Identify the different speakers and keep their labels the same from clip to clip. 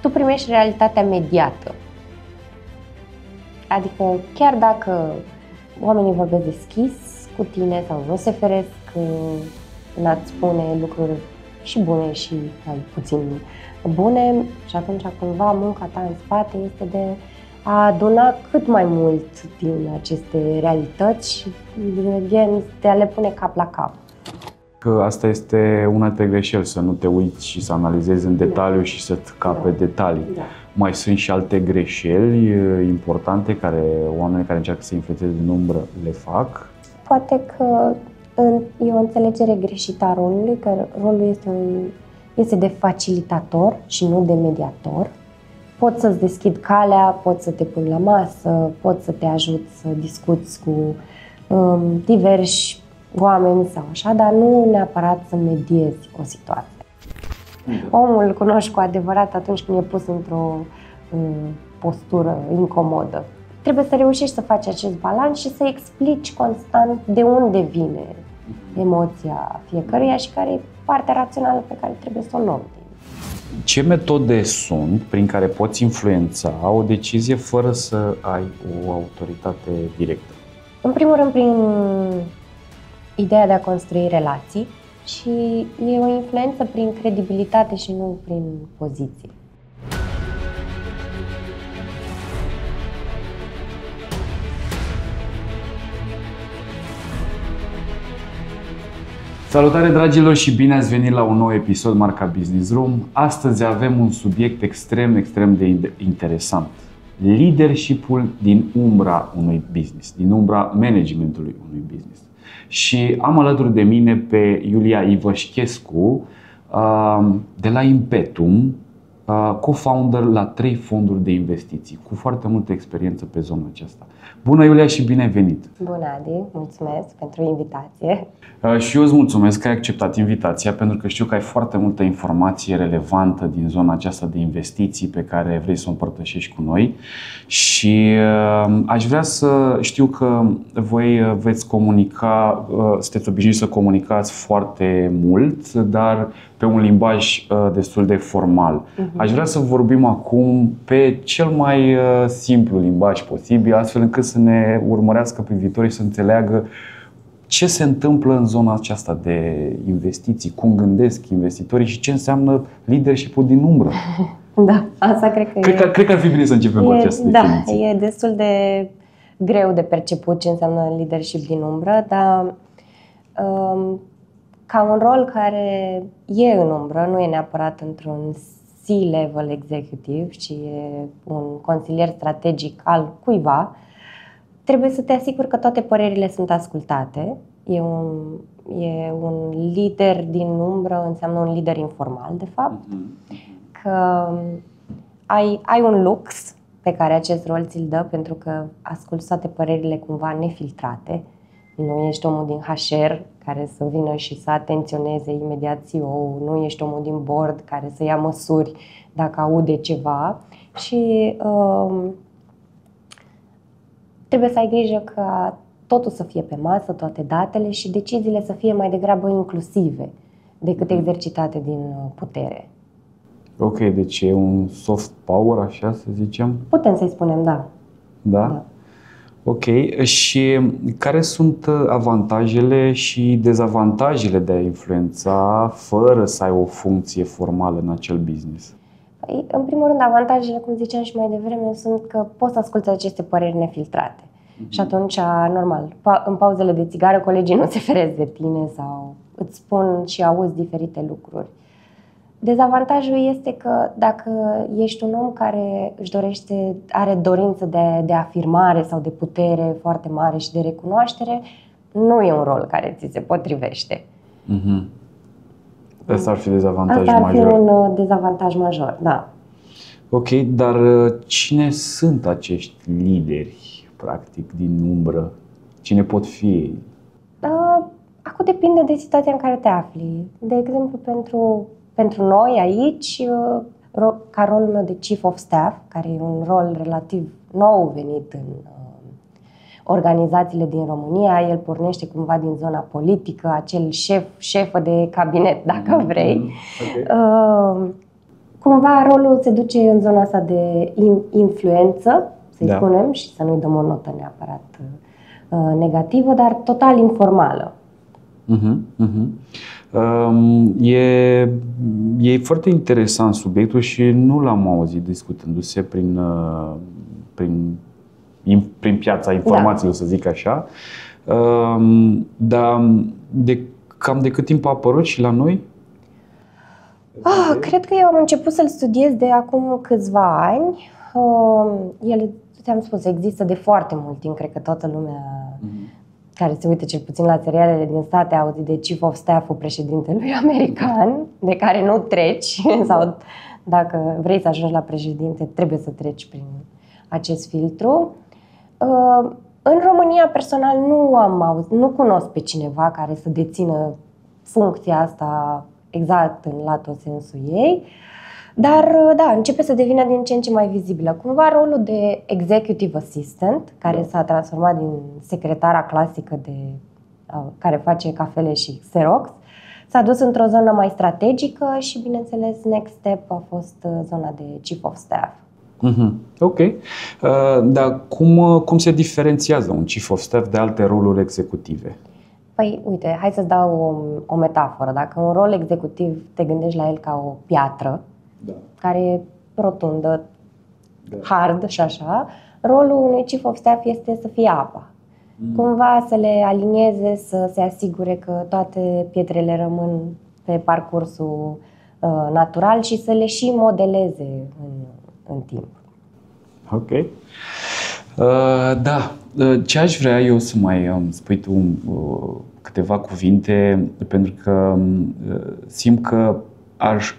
Speaker 1: tu primești realitatea mediată. Adică chiar dacă oamenii vorbesc deschis cu tine sau nu se feresc în a-ți spune lucruri și bune și mai puțin bune, și atunci cumva munca ta în spate este de a aduna cât mai mult din aceste realități și de a le pune cap la cap.
Speaker 2: Că asta este una dintre greșeli, să nu te uiți și să analizezi în detaliu și să-ți cape detalii. Da. Mai sunt și alte greșeli importante care oamenii care încearcă să influențeze din umbră le fac?
Speaker 1: Poate că e o înțelegere greșită a rolului, că rolul este de facilitator și nu de mediator. Pot să-ți deschid calea, pot să te pun la masă, pot să te ajut să discuți cu diversi oameni sau așa, dar nu neapărat să mediezi o situație. Omul îl cunoști cu adevărat atunci când e pus într-o postură incomodă. Trebuie să reușești să faci acest balans și să explici constant de unde vine emoția fiecăruia și care e partea rațională pe care trebuie să o luăm.
Speaker 2: Ce metode sunt prin care poți influența o decizie fără să ai o autoritate directă?
Speaker 1: În primul rând, prin ideea de a construi relații și e o influență prin credibilitate și nu prin poziție.
Speaker 2: Salutare dragilor și bine ați venit la un nou episod Marca Business Room. Astăzi avem un subiect extrem de interesant. Leadership-ul din umbra unui business, din umbra managementului unui business. Și am alături de mine pe Iulia Ivășchescu de la Impetum, co-founder la 3 fonduri de investiții, cu foarte multă experiență pe zona aceasta. Bună, Iulia, și bine ai venit!
Speaker 1: Bună, Adi! Mulțumesc pentru invitație!
Speaker 2: Și eu îți mulțumesc că ai acceptat invitația, pentru că știu că ai foarte multă informație relevantă din zona aceasta de investiții pe care vrei să o împărtășești cu noi. Și aș vrea să știu că voi veți comunica, sunteți obișnuiți să comunicați foarte mult, dar pe un limbaj destul de formal. Aș vrea să vorbim acum pe cel mai simplu limbaj posibil, astfel încât să ne urmărească privitorii să înțeleagă ce se întâmplă în zona aceasta de investiții, cum gândesc investitorii și ce înseamnă leadership-ul din umbră.
Speaker 1: Da, asta
Speaker 2: cred că ar fi bine să începem cu această definiție.
Speaker 1: Da, e destul de greu de perceput ce înseamnă leadership din umbră, dar ca un rol care e în umbră, nu e neapărat într-un C-level executive, ci e un consilier strategic al cuiva, trebuie să te asiguri că toate părerile sunt ascultate. E un lider din umbră, înseamnă un lider informal, de fapt. Că ai un lux pe care acest rol ți-l dă, pentru că asculți toate părerile cumva nefiltrate. Nu ești omul din HR care să vină și să atenționeze imediat CEO-ul, nu ești omul din board care să ia măsuri dacă aude ceva și trebuie să ai grijă ca totul să fie pe masă, toate datele și deciziile să fie mai degrabă inclusive decât exercitate din putere.
Speaker 2: Ok, deci e un soft power, așa să zicem?
Speaker 1: Putem să-i spunem, da.
Speaker 2: Da? Ok, și care sunt avantajele și dezavantajele de a influența fără să ai o funcție formală în acel business?
Speaker 1: Păi, în primul rând, avantajele, cum ziceam și mai devreme, sunt că poți să asculți aceste păreri nefiltrate. Și atunci, normal, în pauzele de țigară, colegii nu se feresc de tine sau îți spun și auzi diferite lucruri. Dezavantajul este că dacă ești un om care are dorință de afirmare sau de putere foarte mare și de recunoaștere, nu e un rol care ți se potrivește.
Speaker 2: Asta ar fi dezavantaj major.
Speaker 1: Asta ar fi un dezavantaj major, da.
Speaker 2: Ok, dar cine sunt acești lideri, practic, din umbră? Cine pot fi ei?
Speaker 1: Acum depinde de situația în care te afli. De exemplu, pentru noi aici, ca rolul meu de Chief of Staff, care e un rol relativ nou venit în organizațiile din România, el pornește cumva din zona politică, acel șefă de cabinet, dacă vrei. Okay. Cumva rolul se duce în zona asta de influență, să-i spunem, și să nu-i dăm o notă neapărat negativă, dar total informală.
Speaker 2: E foarte interesant subiectul și nu l-am auzit discutându-se prin piața informațiilor, să zic așa. Dar cam de cât timp a apărut și la noi?
Speaker 1: Cred că eu am început să-l studiez de acum câțiva ani. El, ți-am spus, există de foarte mult timp. Cred că toată lumea care se uită cel puțin la serialele din state a auzit de Chief of Staff-ul președintelui american, de care nu treci, sau dacă vrei să ajungi la președinte, trebuie să treci prin acest filtru. În România, personal, nu cunosc pe cineva care să dețină funcția asta exact în latul sensul ei, dar da, începe să devină din ce în ce mai vizibilă. Cumva rolul de executive assistant, care s-a transformat din secretara clasică care face cafele și Xerox, s-a dus într-o zonă mai strategică și, bineînțeles, next step a fost zona de Chief of Staff.
Speaker 2: Ok. Dar cum se diferențiază un Chief of Staff de alte roluri executive?
Speaker 1: Păi, uite, hai să-ți dau o metaforă. Dacă un rol executiv te gândești la el ca o piatră, care e rotundă, hard și așa, rolul unui Chief of Staff este să fie apa. Cumva să le alinieze, să se asigure că toate pietrele rămân pe parcursul natural și să le și modeleze în timp.
Speaker 2: Ok. Da. Ce aș vrea eu să mai spui tu câteva cuvinte, pentru că simt că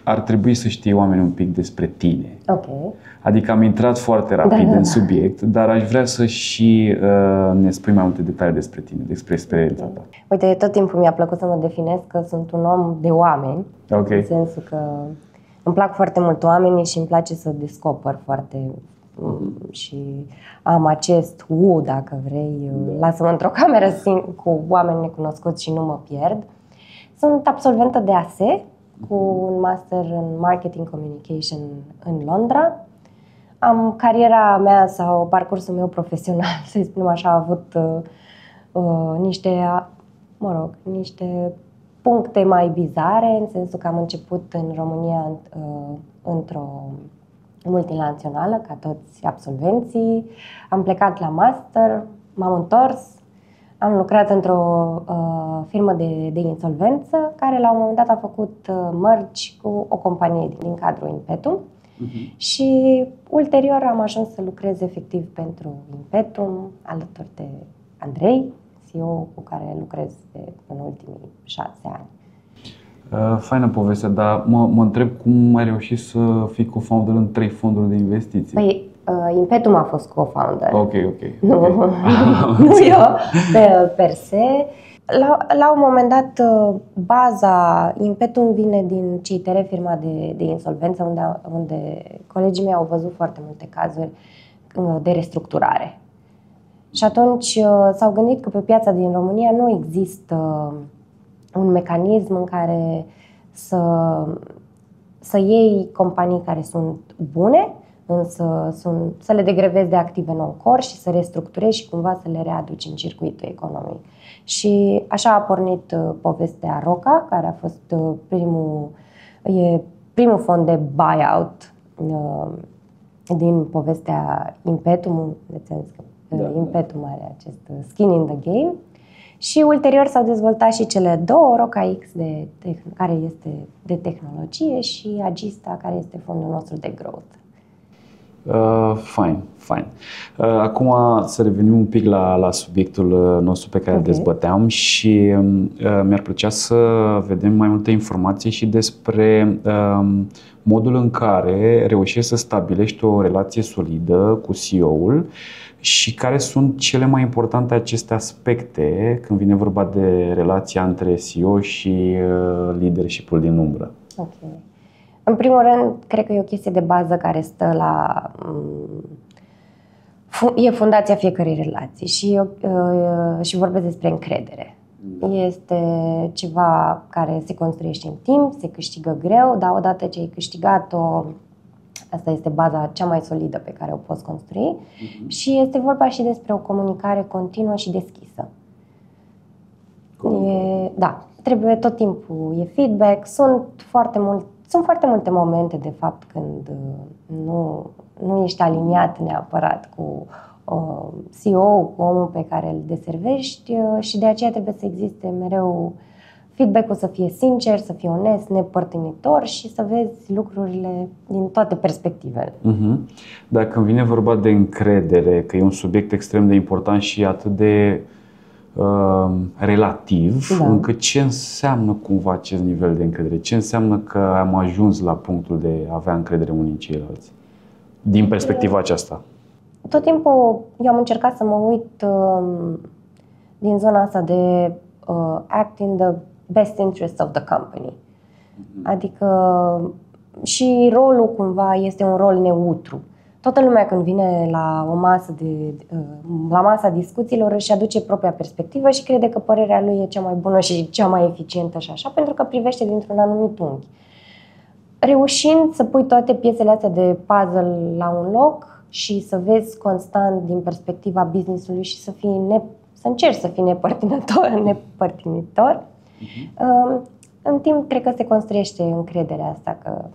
Speaker 2: ar trebui să știe oamenii un pic despre tine.
Speaker 1: Ok.
Speaker 2: Adică am intrat foarte rapid în subiect, dar aș vrea să și ne spui mai multe detalii despre tine, despre experiența ta.
Speaker 1: Uite, tot timpul mi-a plăcut să mă definez că sunt un om de oameni, în sensul că îmi plac foarte mult oamenii și îmi place să descoper foarte și am acest dacă vrei, lasă-mă într-o cameră cu oameni necunoscuți și nu mă pierd. Sunt absolventă de ASE cu un master în Marketing Communication în Londra. Cariera mea sau parcursul meu profesional, să spunem așa, a avut niște puncte mai bizare, în sensul că am început în România într-o multinațională, ca toți absolvenții. Am plecat la master, m-am întors, am lucrat într-o firmă de insolvență, care la un moment dat a făcut merge cu o companie din cadrul Impetum. Și ulterior am ajuns să lucrez efectiv pentru Impetum, alături de Andrei, CEO cu care lucrez în ultimii 6 ani.
Speaker 2: Faină poveste, dar mă întreb cum ai reușit să fii co-founder în 3 fonduri de investiții.
Speaker 1: Păi, Impetum a fost co-founder.
Speaker 2: Ok.
Speaker 1: Nu eu, per se. La un moment dat, baza Impetum vine din CITR, firma de insolvență, unde colegii mei au văzut foarte multe cazuri de restructurare. Și atunci s-au gândit că pe piața din România nu există un mecanism în care să iei companii care sunt bune, însă să le degrevezi de active non-core și să restructurezi și cumva să le readuci în circuitul economic. Și așa a pornit povestea Roca, care a fost primul fond de buyout din povestea Impetum, de sens că Impetum are acest skin in the game. Și ulterior s-au dezvoltat și cele două, Roca X, care este de tehnologie, și Agista, care este fondul nostru de growth.
Speaker 2: Fine. Acum să revenim un pic la subiectul nostru pe care îl dezbăteam și mi-ar plăcea să vedem mai multe informații și despre modul în care reușești să stabilești o relație solidă cu CEO-ul și care sunt cele mai importante aceste aspecte când vine vorba de relația între CEO și leadership-ul din umbră.
Speaker 1: Ok. În primul rând, cred că e o chestie de bază care stă e fundația fiecărei relații și vorbesc despre încredere. Este ceva care se construiește în timp, se câștigă greu, dar odată ce ai câștigat-o, asta este baza cea mai solidă pe care o poți construi. Și este vorba și despre o comunicare continuă și deschisă. Da, trebuie tot timpul, e feedback, sunt foarte multe momente, de fapt, când nu ești aliniat neapărat cu CEO, cu omul pe care îl deservești și de aceea trebuie să existe mereu feedback-ul, să fie sincer, să fie onest, nepărtinitor și să vezi lucrurile din toate perspectivele.
Speaker 2: Dar când vine vorba de încredere, că e un subiect extrem de important și atât de relativ, încât ce înseamnă cumva acest nivel de încredere? Ce înseamnă că am ajuns la punctul de a avea încredere unii în ceilalți? Din perspectiva aceasta.
Speaker 1: Tot timpul eu am încercat să mă uit din zona asta de act in the best interest of the company. Adică și rolul cumva este un rol neutru. Toată lumea când vine la o masă la masa discuțiilor își aduce propria perspectivă și crede că părerea lui e cea mai bună și cea mai eficientă și așa, pentru că privește dintr-un anumit unghi. Reușind să pui toate piesele astea de puzzle la un loc și să vezi constant din perspectiva business-ului și să încerci să fii nepărtinitor, în timp cred că se construiește încrederea asta că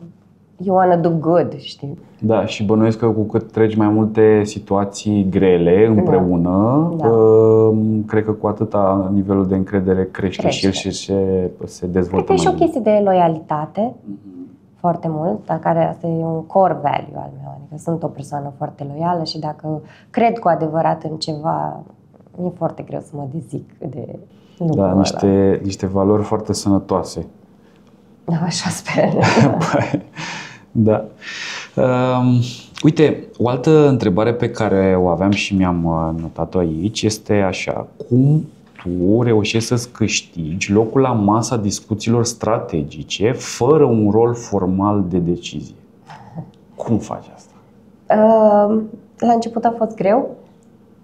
Speaker 1: you wanna do good, știi?
Speaker 2: Da, și bănuiesc că cu cât treci mai multe situații grele împreună, cred că cu atâta nivelul de încredere crește. Și el și se dezvoltă.
Speaker 1: Cred că e și o chestie de loialitate, foarte mult, dar care asta e un core value al meu. Adică sunt o persoană foarte loială și dacă cred cu adevărat în ceva, e foarte greu să mă dezic de lucrul ăla.
Speaker 2: Niște valori foarte sănătoase.
Speaker 1: Așa sper.
Speaker 2: Da. Uite, o altă întrebare pe care o aveam și mi-am notat-o aici este așa: cum tu reușești să-ți câștigi locul la masa discuțiilor strategice fără un rol formal de decizie? Cum faci asta?
Speaker 1: La început a fost greu.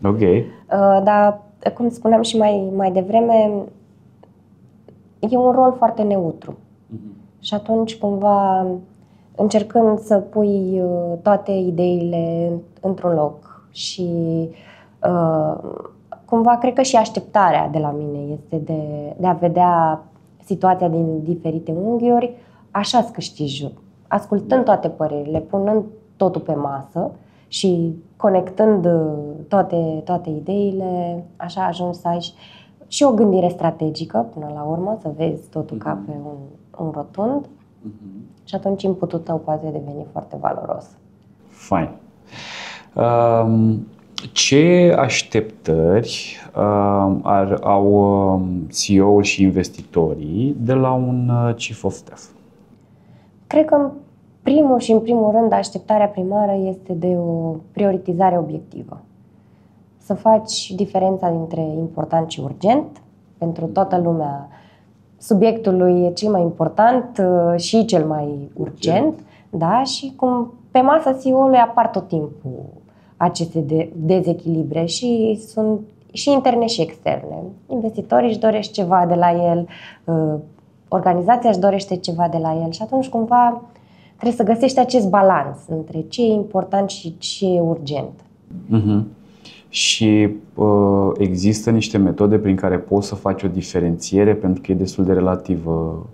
Speaker 2: Ok.
Speaker 1: Dar, cum spuneam și mai devreme, e un rol foarte neutru. Și atunci, cumva, încercând să pui toate ideile într-un loc și cumva, cred că și așteptarea de la mine este de a vedea situația din diferite unghiuri, așa îți câștigi, ascultând toate părerile, punând totul pe masă și conectând toate ideile, așa ajungi să ai și o gândire strategică până la urmă, să vezi totul ca pe un rotund și atunci inputul tău poate deveni foarte valoros.
Speaker 2: Fain. Ce așteptări au CEO-ul și investitorii de la un Chief of Staff?
Speaker 1: Cred că în primul rând așteptarea primară este de o prioritizare obiectivă. Să faci diferența dintre important și urgent. Pentru toată lumea subiectul lui e cel mai important și cel mai urgent, da? Și cum pe masa CEO-ului apar tot timpul aceste dezechilibre și sunt și interne și externe. Investitorii își doresc ceva de la el, organizația își dorește ceva de la el și atunci cumva trebuie să găsești acest balans între ce e important și ce e urgent.
Speaker 2: Și există niște metode prin care poți să faci o diferențiere, pentru că e destul de relativă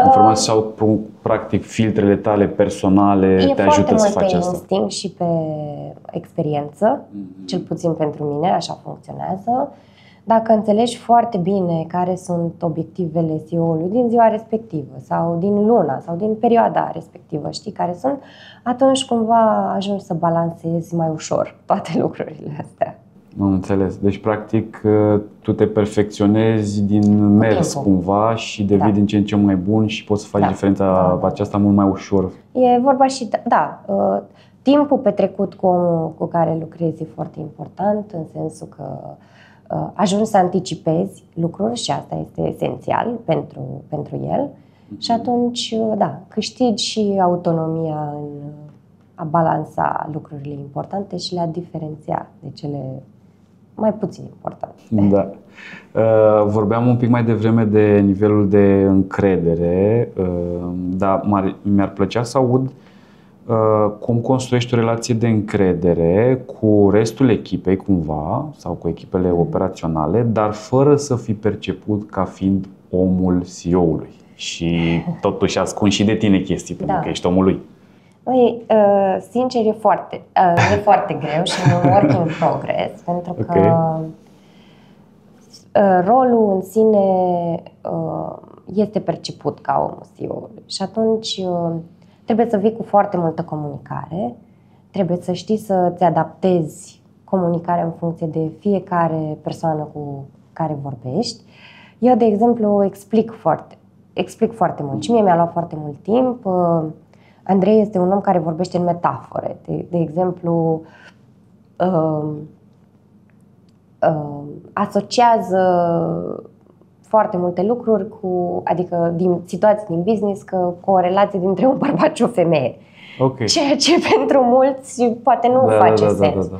Speaker 2: informația sau practic filtrele tale personale te ajută să faci asta?
Speaker 1: E foarte mult pe instinct și pe experiență, cel puțin pentru mine, așa funcționează. Dacă înțelegi foarte bine care sunt obiectivele CEO-ului din ziua respectivă sau din luna sau din perioada respectivă, știi care sunt, atunci cumva ajungi să balancezi mai ușor toate lucrurile astea.
Speaker 2: Am înțeles. Deci, practic, tu te perfecționezi din mers cumva și devii din ce în ce mai bun și poți să faci diferența aceasta mult mai ușor.
Speaker 1: E vorba și, timpul petrecut cu omul cu care lucrezi e foarte important, în sensul că ajungi să anticipezi lucruri și asta este esențial pentru el. Și atunci, câștigi și autonomia în a balansa lucrurile importante și le-a diferenția de cele mai puțin important.
Speaker 2: Da. Vorbeam un pic mai devreme de nivelul de încredere, dar mi-ar plăcea să aud cum construiești o relație de încredere cu restul echipei cumva sau cu echipele operaționale, dar fără să fii perceput ca fiind omul CEO-ului și totuși ascunzi și de tine chestii, pentru că ești omul lui.
Speaker 1: Sincer, e foarte greu și e un work in progress, pentru că rolul în sine este perceput ca omul CEO-ului și atunci trebuie să vii cu foarte multă comunicare, trebuie să știi să-ți adaptezi comunicarea în funcție de fiecare persoană cu care vorbești. Eu, de exemplu, explic foarte mult și mie mi-a luat foarte mult timp. Andrei este un om care vorbește în metafore. De exemplu, asociază foarte multe lucruri adică din situații din business, cu o relație dintre un bărbat și o femeie. Ceea ce pentru mulți poate nu face sens. Da.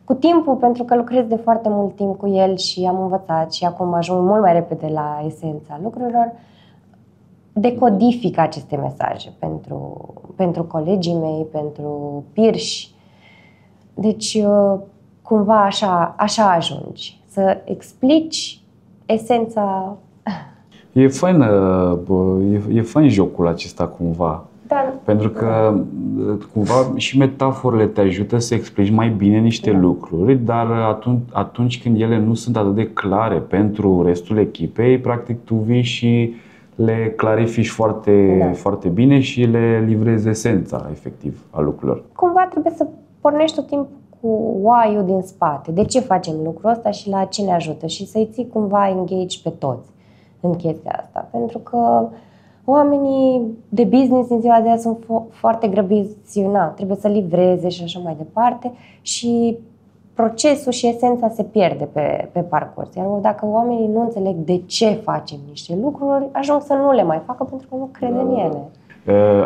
Speaker 1: Cu timpul, pentru că lucrez de foarte mult timp cu el și am învățat și acum ajung mult mai repede la esența lucrurilor, decodific aceste mesaje pentru colegii mei, pentru peers. Deci, cumva așa ajungi, să explici esența.
Speaker 2: E fain jocul acesta cumva.
Speaker 1: Da.
Speaker 2: Pentru că cumva și metaforele te ajută să explici mai bine niște lucruri, dar atunci când ele nu sunt atât de clare pentru restul echipei, practic tu vii și le clarifici foarte bine și le livrezi esența efectiv a lucrurilor.
Speaker 1: Cumva trebuie să pornești tot timpul cu why-ul din spate. De ce facem lucrul ăsta și la ce ne ajută? Și să-i ții cumva engage pe toți în chestia asta. Pentru că oamenii de business în ziua de azi sunt foarte grăbiți, trebuie să livreze și așa mai departe și procesul și esența se pierde pe parcurs. Iar dacă oamenii nu înțeleg de ce facem niște lucruri, ajung să nu le mai facă pentru că nu cred în ele.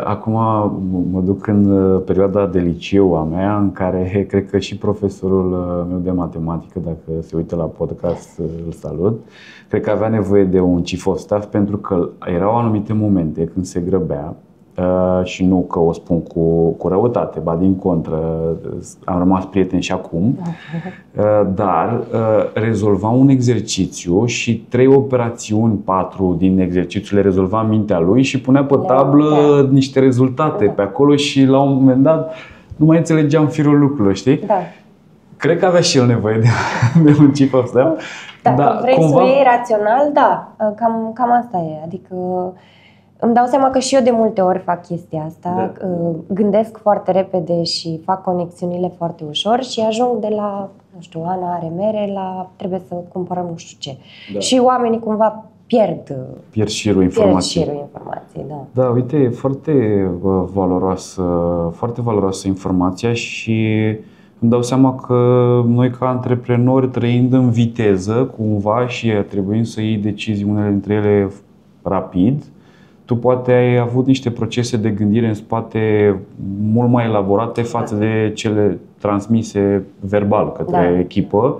Speaker 2: Acum mă duc în perioada de liceu a mea, în care cred că și profesorul meu de matematică, dacă se uită la podcast, îl salut, cred că avea nevoie de un chief of staff pentru că erau anumite momente când se grăbea și nu că o spun cu răutate, ba din contră, am rămas prieteni și acum, dar rezolva un exercițiu și 3 operațiuni, 4 din exercițiu le rezolva în mintea lui și punea pe tablă niște rezultate pe acolo și la un moment dat nu mai înțelegeam firul lucrurilor, știi?
Speaker 1: Da.
Speaker 2: Cred că avea și el nevoie de un chief of staff.
Speaker 1: Dacă vrei să iei rațional, cam asta e, adică îmi dau seama că și eu de multe ori fac chestia asta, gândesc foarte repede și fac conexiunile foarte ușor și ajung de la, nu știu, Ana are mere la trebuie să cumpărăm nu știu ce. Și oamenii cumva pierd
Speaker 2: șirul informației. Da, uite, e foarte valoroasă informația și îmi dau seama că noi ca antreprenori, trăind în viteză cumva și trebuind să iei decizii, unele dintre ele rapid, tu poate ai avut niște procese de gândire în spate mult mai elaborate față de cele transmise verbal către echipă,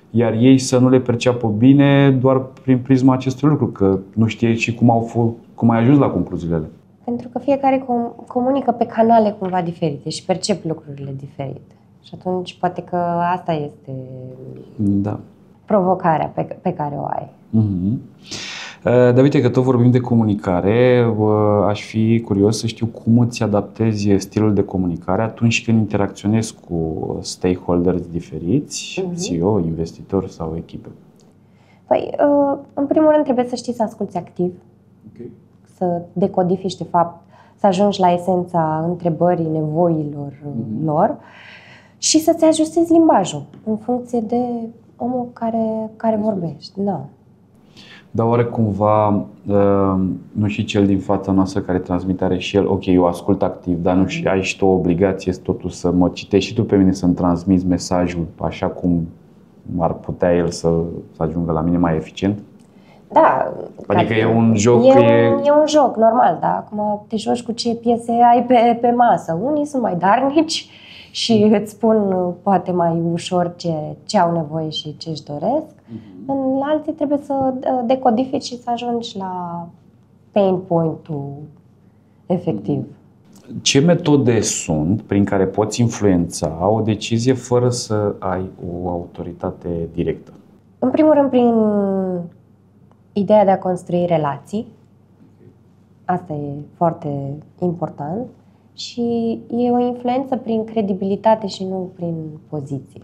Speaker 2: iar ei să nu le perceapă bine doar prin prisma acestui lucru, că nu știe și cum ai ajuns la concluziile alea.
Speaker 1: Pentru că fiecare comunică pe canale cumva diferite și percep lucrurile diferite. Și atunci poate că asta este provocarea pe care o ai.
Speaker 2: Dar uite că tot vorbim de comunicare, aș fi curios să știu cum îți adaptezi stilul de comunicare atunci când interacționezi cu stakeholders diferiți, CEO, investitori sau echipe.
Speaker 1: Păi, în primul rând trebuie să știi să asculți activ, să decodifici de fapt, să ajungi la esența întrebării, nevoilor lor și să-ți ajustezi limbajul în funcție de omul care vorbești. Da.
Speaker 2: Dar oare cumva nu și cel din fața noastră care transmite are și el, ok, eu ascult activ, dar nu și ai și tu o obligație totuși să mă citești și tu pe mine să-mi transmiți mesajul așa cum ar putea el să ajungă la mine mai eficient?
Speaker 1: Da.
Speaker 2: Adică e un joc.
Speaker 1: E un joc, normal, da. Acum te joci cu ce piese ai pe masă. Unii sunt mai darnici și îți spun poate mai ușor ce au nevoie și ce își doresc. În alții trebuie să decodifici și să ajungi la pain point-ul efectiv.
Speaker 2: Ce metode sunt prin care poți influența o decizie fără să ai o autoritate directă?
Speaker 1: În primul rând, prin ideea de a construi relații. Asta e foarte important. Și e o influență prin credibilitate și nu prin poziție.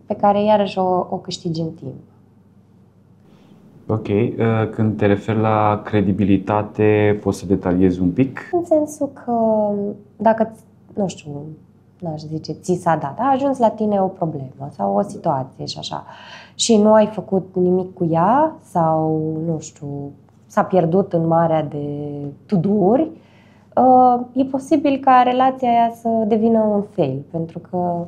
Speaker 1: Pe care iarăși o câștigi în timp.
Speaker 2: Ok. Când te referi la credibilitate, poți să detaliezi un pic?
Speaker 1: În sensul că dacă, nu știu, n-aș zice, ți s-a dat, a ajuns la tine o problemă sau o situație și așa, și nu ai făcut nimic cu ea sau, nu știu, s-a pierdut în marea de to-do-uri, e posibil ca relația aia să devină un fail, pentru că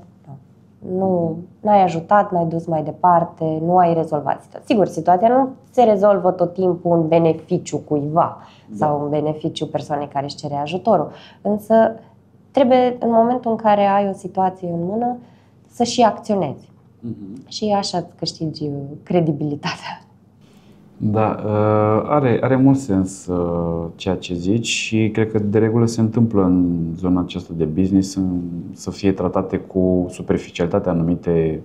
Speaker 1: nu ai ajutat, n-ai dus mai departe, nu ai rezolvat situația. Sigur, situația nu se rezolvă tot timpul în beneficiu cuiva sau în beneficiu persoanei care își cere ajutorul, însă trebuie, în momentul în care ai o situație în mână, să și acționezi. Și așa îți câștigi credibilitatea.
Speaker 2: Da, are mult sens ceea ce zici și cred că de regulă se întâmplă în zona aceasta de business să fie tratate cu superficialitate anumite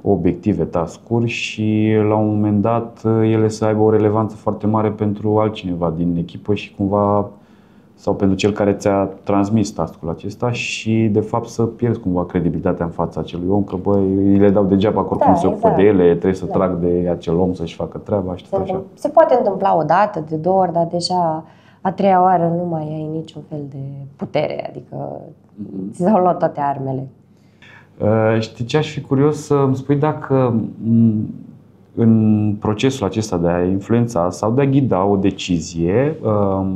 Speaker 2: obiective, task-uri și la un moment dat ele să aibă o relevanță foarte mare pentru altcineva din echipă și cumva sau pentru cel care ți-a transmis task-ul acesta și de fapt să pierzi cumva credibilitatea în fața acelui om, că îi le dau degeaba, că oricum se ocupă de ele, trebuie să trag de acel om să-și facă treaba și tot așa.
Speaker 1: Se poate întâmpla o dată, de două ori, dar deja a treia oară nu mai ai niciun fel de putere, adică ți s-au luat toate armele.
Speaker 2: Știi ce, aș fi curios să îmi spui dacă în procesul acesta de a influența sau de a ghida o decizie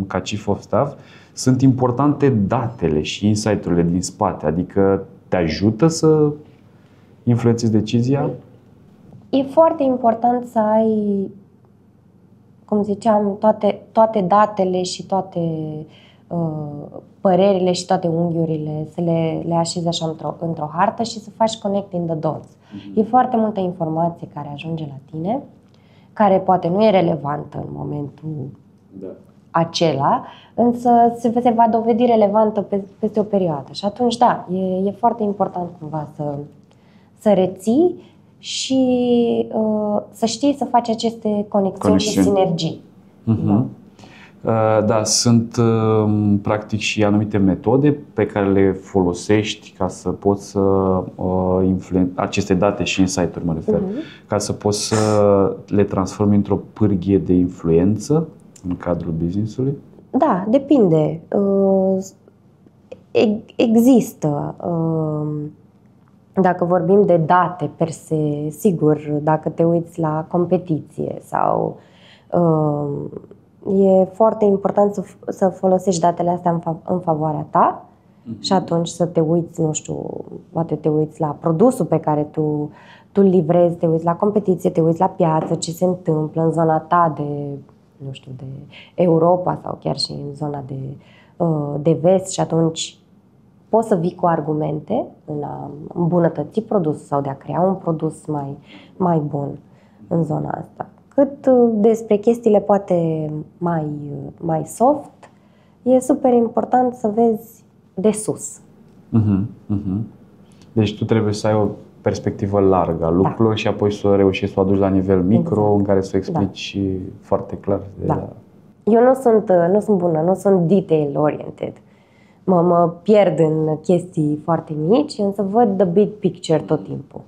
Speaker 2: ca Chief of Staff sunt importante datele și insight-urile din spate, adică te ajută să influențezi decizia?
Speaker 1: E foarte important să ai, cum ziceam, toate datele și toate părerile și toate unghiurile, să le așezi așa într-o hartă și să faci connecting the dots. E foarte multă informație care ajunge la tine, care poate nu e relevantă în momentul acela, însă se va dovedi relevantă peste o perioadă. Și atunci, da, e foarte important cumva să reții și să știi să faci aceste conexiuni și sinergii.
Speaker 2: Da, sunt practic și anumite metode pe care le folosești ca să poți să aceste date și insight-uri, mă refer, ca să poți să le transformi într-o pârghie de influență în cadrul business-ului?
Speaker 1: Da, depinde. Există. Dacă vorbim de date per se, sigur, dacă te uiți la competiție sau e foarte important să folosești datele astea în favoarea ta și atunci să te uiți, nu știu, poate te uiți la produsul pe care tu livrezi, te uiți la competiție, te uiți la piață, ce se întâmplă în zona ta de, nu știu, de Europa sau chiar și în zona de vest și atunci poți să vii cu argumente în a îmbunătăți produsul sau de a crea un produs mai bun în zona asta. Cât despre chestiile poate mai soft, e super important să vezi de sus.
Speaker 2: Deci tu trebuie să ai o perspectivă largă a lucrurilor și apoi să reușești să o aduci la nivel micro, în care să o explici foarte clar.
Speaker 1: Eu nu sunt bună, nu sunt detail-oriented. Mă pierd în chestii foarte mici, însă văd the big picture tot timpul.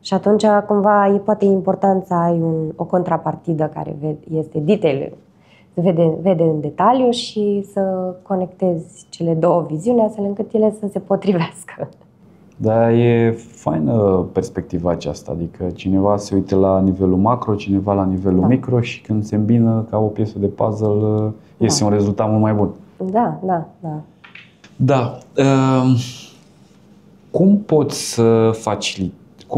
Speaker 1: Și atunci, cumva, e poate important să ai o contrapartidă care este detail, se vede în detaliu și să conectezi cele două viziuni astfel încât ele să se potrivească.
Speaker 2: Da, e faină perspectiva aceasta, adică cineva se uită la nivelul macro, cineva la nivelul micro și când se îmbină ca o piesă de puzzle, iese un rezultat mult mai bun. Da. Cum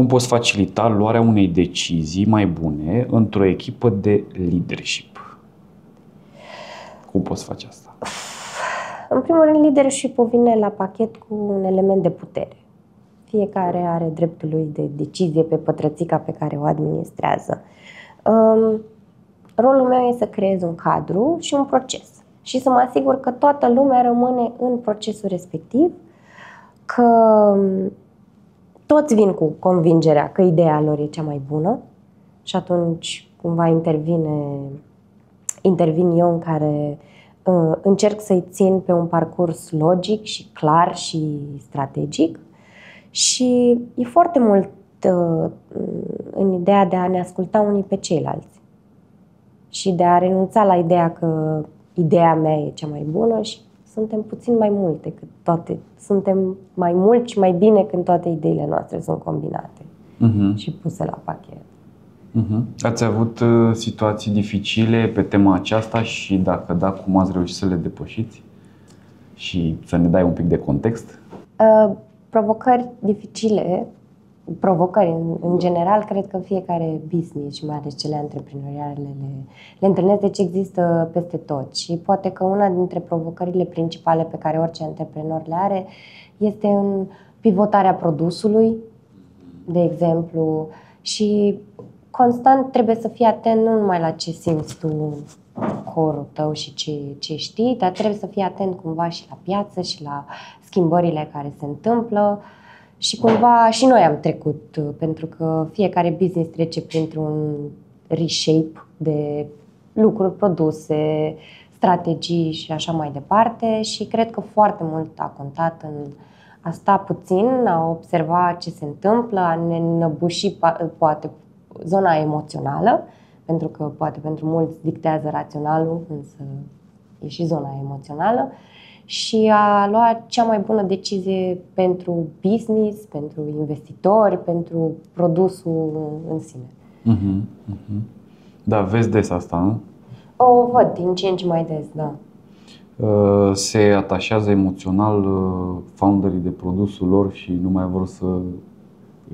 Speaker 2: poți facilita luarea unei decizii mai bune într-o echipă de leadership? Cum poți face asta?
Speaker 1: În primul rând, leadership-ul vine la pachet cu un element de putere. Fiecare are dreptul lui de decizie pe pătrățica pe care o administrează. Rolul meu este să creez un cadru și un proces și să mă asigur că toată lumea rămâne în procesul respectiv, că toți vin cu convingerea că ideea lor e cea mai bună și atunci cumva intervin eu în care încerc să-i țin pe un parcurs logic și clar și strategic și e foarte mult în ideea de a ne asculta unii pe ceilalți și de a renunța la ideea că ideea mea e cea mai bună și suntem puțin mai multe decât toate. Suntem mai mult și mai bine când toate ideile noastre sunt combinate și puse la pachet.
Speaker 2: Ați avut situații dificile pe tema aceasta și dacă da, cum ați reușit să le depășiți? Și să ne dai un pic de context?
Speaker 1: Provocări dificile, provocări în general, cred că fiecare business și mai ales cele antreprenoriale le întâlnesc, deci există peste tot. Și poate că una dintre provocările principale pe care orice antreprenor le are este în pivotarea produsului, de exemplu, și constant trebuie să fii atent nu numai la ce simți tu, corul tău și ce știi, dar trebuie să fii atent cumva și la piață și la schimbările care se întâmplă și cumva și noi am trecut, pentru că fiecare business trece printr-un reshape de lucruri produse, strategii și așa mai departe și cred că foarte mult a contat în a sta puțin, a observa ce se întâmplă, a ne înăbuși poate zona emoțională, pentru că poate pentru mulți dictează raționalul, însă e și zona emoțională, și a lua cea mai bună decizie pentru business, pentru investitori, pentru produsul în sine.
Speaker 2: Da, vezi des asta, nu?
Speaker 1: O văd din ce în ce mai des, da.
Speaker 2: Se atașează emoțional founderii de produsul lor și nu mai vor să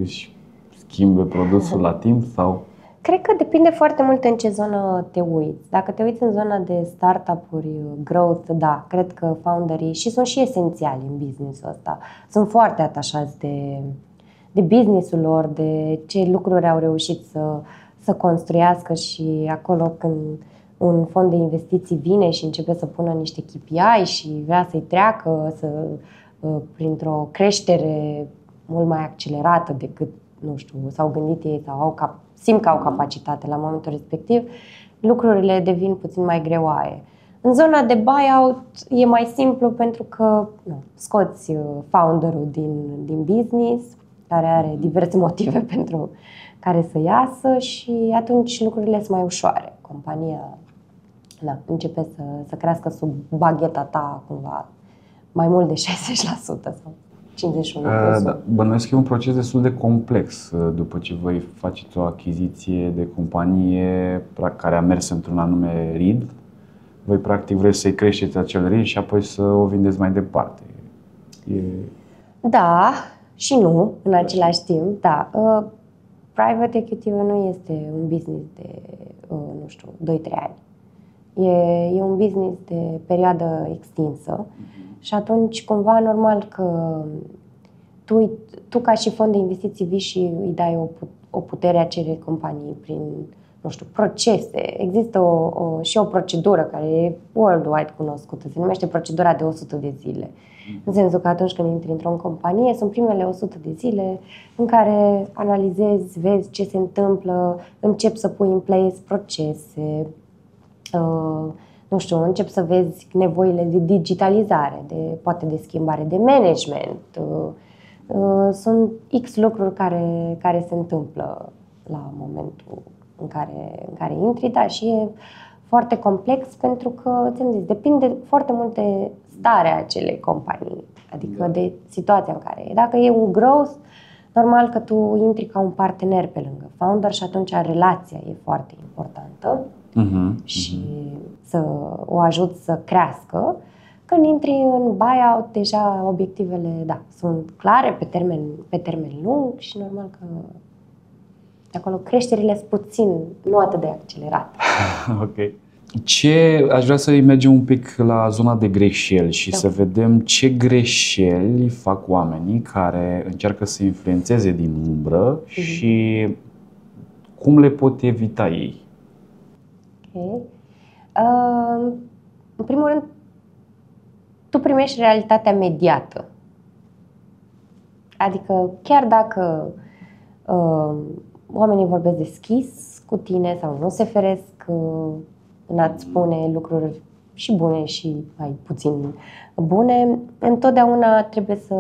Speaker 2: își schimbe produsul la timp sau?
Speaker 1: Cred că depinde foarte mult în ce zonă te uiți. Dacă te uiți în zona de startup-uri, growth, da, cred că founderii, și sunt și esențiali în business-ul ăsta, sunt foarte atașați de business-ul lor, de ce lucruri au reușit să construiască și acolo când un fond de investiții vine și începe să pună niște KPI și vrea să-i treacă printr-o creștere mult mai accelerată decât, nu știu, s-au gândit ei sau simt că au capacitate la momentul respectiv, lucrurile devin puțin mai greoaie. În zona de buyout e mai simplu pentru că scoți founderul din business, care are diverse motive pentru care să iasă și atunci lucrurile sunt mai ușoare. Compania începe să crească sub bagheta ta cumva mai mult de 60% sau 51%.
Speaker 2: Da, bănuiesc că e un proces destul de complex după ce voi faceți o achiziție de companie care a mers într-un anume read. Voi practic vreți să-i creșteți acel read și apoi să o vindeți mai departe.
Speaker 1: Da și nu în același timp, da. Private equity nu este un business de, 2-3 ani. E un business de perioadă extinsă și atunci cumva normal că tu ca și fond de investiții vii și îi dai o putere acelei companii prin, procese. Există și o procedură care e worldwide cunoscută, se numește procedura de 100 de zile. În sensul că atunci când intri într-o companie, sunt primele 100 de zile în care analizezi, vezi ce se întâmplă, începi să pui în place procese, începi să vezi nevoile de digitalizare, poate de schimbare de management. Sunt X lucruri care se întâmplă la momentul în care intri, da, și e foarte complex pentru că, ți-am zis, depinde foarte mult de starea acelei companii, adică de situația în care e. Dacă e un growth, normal că tu intri ca un partener pe lângă founder și atunci relația e foarte importantă și să o ajuți să crească. Când intri în buyout, deja obiectivele, sunt clare pe termen lung și normal că de acolo creșterile sunt puțin, nu atât de accelerate.
Speaker 2: Ok. Aș vrea să mergem un pic la zona de greșeli și să vedem ce greșeli fac oamenii care încearcă să influențeze din umbră și cum le pot evita ei.
Speaker 1: Okay. În primul rând, tu primești realitatea mediată. Adică chiar dacă oamenii vorbesc deschis cu tine sau nu se feresc în a-ți spune lucruri și bune și mai puțin bune, întotdeauna trebuie să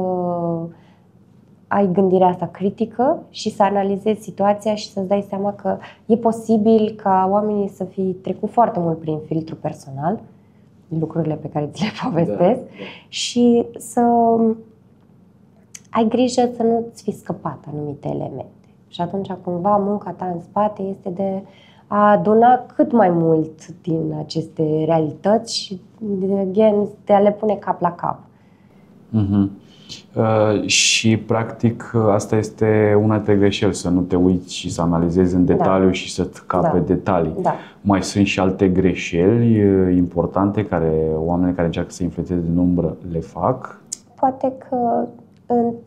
Speaker 1: ai gândirea asta critică și să analizezi situația și să-ți dai seama că e posibil ca oamenii să fi trecut foarte mult prin filtru personal, lucrurile pe care ți le povestesc, și să ai grijă să nu-ți fi scăpat anumite elemente. Și atunci, cumva, munca ta în spate este de a aduna cât mai mult din aceste realități și de a le pune cap la cap.
Speaker 2: Și, practic, asta este una dintre greșeli, să nu te uiți și să analizezi în detaliu și să-ți cape detalii. Mai sunt și alte greșeli importante care oamenii care încearcă să influențeze din umbră le fac?
Speaker 1: Poate că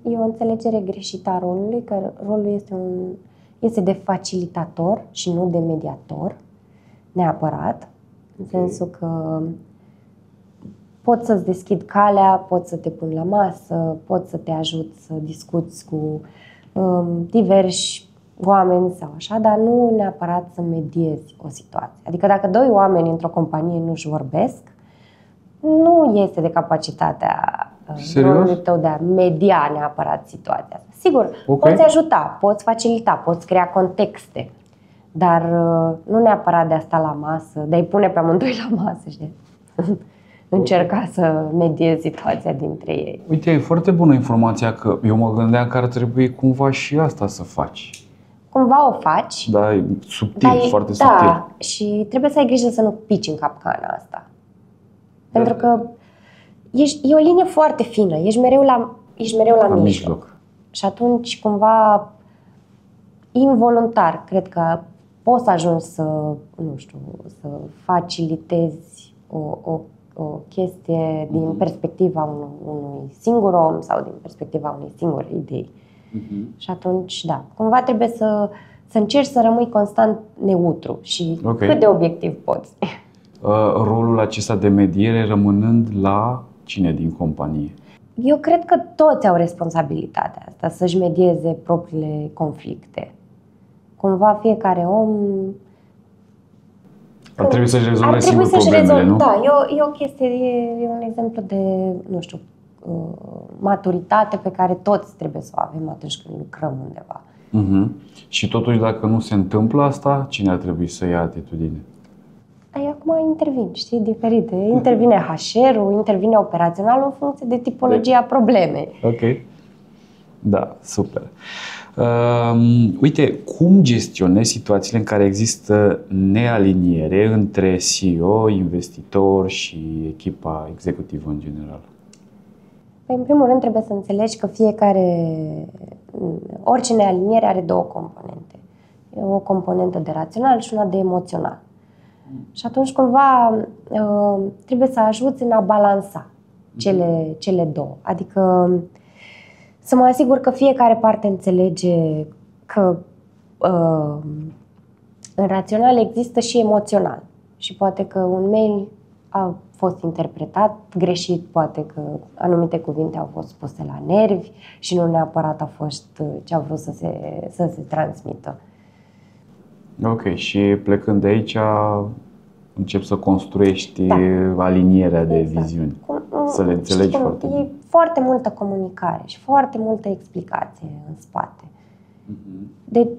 Speaker 1: e o înțelegere greșită a rolului, că rolul este de facilitator și nu de mediator, neapărat, în sensul că pot să-ți deschid calea, pot să te pun la masă, pot să te ajut să discuți cu diversi oameni sau așa, dar nu neapărat să mediezi o situație. Adică dacă doi oameni într-o companie nu-și vorbesc, nu este de capacitatea rolului tău de a media neapărat situația. Sigur, poți ajuta, poți facilita, poți crea contexte, dar nu neapărat de a sta la masă, de a-i pune pe amândoi la masă, știi? Încerca să mediezi situația dintre ei.
Speaker 2: Uite, e foarte bună informația, că eu mă gândeam că ar trebui cumva și asta să faci.
Speaker 1: Cumva o faci.
Speaker 2: Da, e subtil, foarte subtil.
Speaker 1: Da, și trebuie să ai grijă să nu pici în capcana asta. Pentru că e o linie foarte fină, ești mereu la mijloc. Și atunci, cumva, involuntar, cred că poți să ajungi să facilitezi o chestie din perspectiva unui singur om sau din perspectiva unei singure idei. Și atunci, da, cumva trebuie să încerci să rămâi constant neutru și cât de obiectiv poți.
Speaker 2: Rolul acesta de mediere rămânând la cine din companie?
Speaker 1: Eu cred că toți au responsabilitatea asta, să-și medieze propriile conflicte. Cumva fiecare om
Speaker 2: ar trebui să-și rezolve singur problemele, nu?
Speaker 1: Da, e o chestie, e un exemplu de, maturitate pe care toți trebuie să o avem atunci când lucrăm undeva.
Speaker 2: Și totuși, dacă nu se întâmplă asta, cine ar trebui să ia atitudine?
Speaker 1: Acum intervin, știi, diferite. Intervine HR-ul, intervine operaționalul în funcție de tipologia problemei.
Speaker 2: Ok. Da, super. Uite, cum gestionezi situațiile în care există nealiniere între CEO, investitor și echipa executivă în general?
Speaker 1: Păi, în primul rând, trebuie să înțelegi că orice nealiniere are două componente. O componentă de rațional și una de emoțional. Și atunci, cumva, trebuie să ajuți în a balansa cele două. Adică să mă asigur că fiecare parte înțelege că în rațional există și emoțional. Și poate că un mail a fost interpretat greșit, poate că anumite cuvinte au fost puse la nervi și nu neapărat a fost ce au vrut să se transmită. Ok,
Speaker 2: și plecând de aici începi să construiești alinierea de viziuni, să le înțelegi foarte bine.
Speaker 1: E foarte multă comunicare și foarte multă explicație în spate.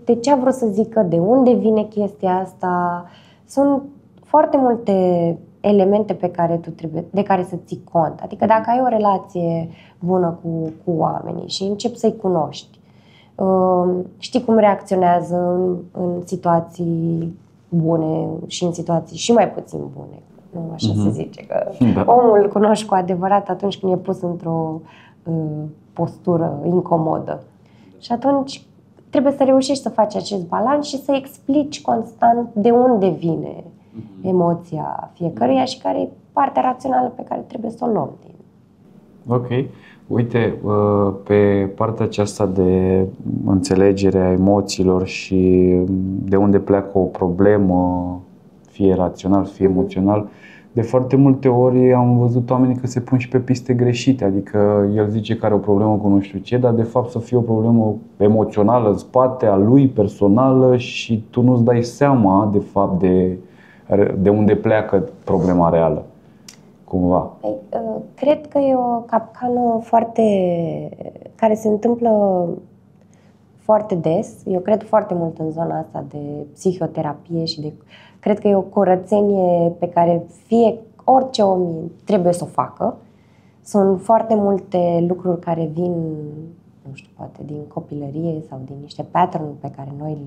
Speaker 1: De ce a vrut să zică, de unde vine chestia asta. Sunt foarte multe elemente de care să ții cont. Adică dacă ai o relație bună cu oamenii și începi să-i cunoști, știi cum reacționează în situații bune și în situații și mai puțin bune. Nu așa se zice, că omul îl cunoști cu adevărat atunci când e pus într-o postură incomodă. Și atunci trebuie să reușești să faci acest balans și să explici constant de unde vine emoția fiecăruia și care e partea rațională pe care trebuie să o luăm.
Speaker 2: Ok. Uite, pe partea aceasta de înțelegere a emoțiilor și de unde pleacă o problemă, fie rațional, fie emoțional, de foarte multe ori am văzut oamenii că se pun și pe piste greșite. Adică el zice că are o problemă cu nu știu ce, dar de fapt să fie o problemă emoțională în spate, a lui, personală, și tu nu-ți dai seama de fapt de unde pleacă problema reală. Cumva.
Speaker 1: Cred că e o capcană care se întâmplă foarte des. Eu cred foarte mult în zona asta de psihoterapie și cred că e o curățenie pe care orice om trebuie să o facă. Sunt foarte multe lucruri care vin, nu știu, poate din copilărie sau din niște pattern pe care noi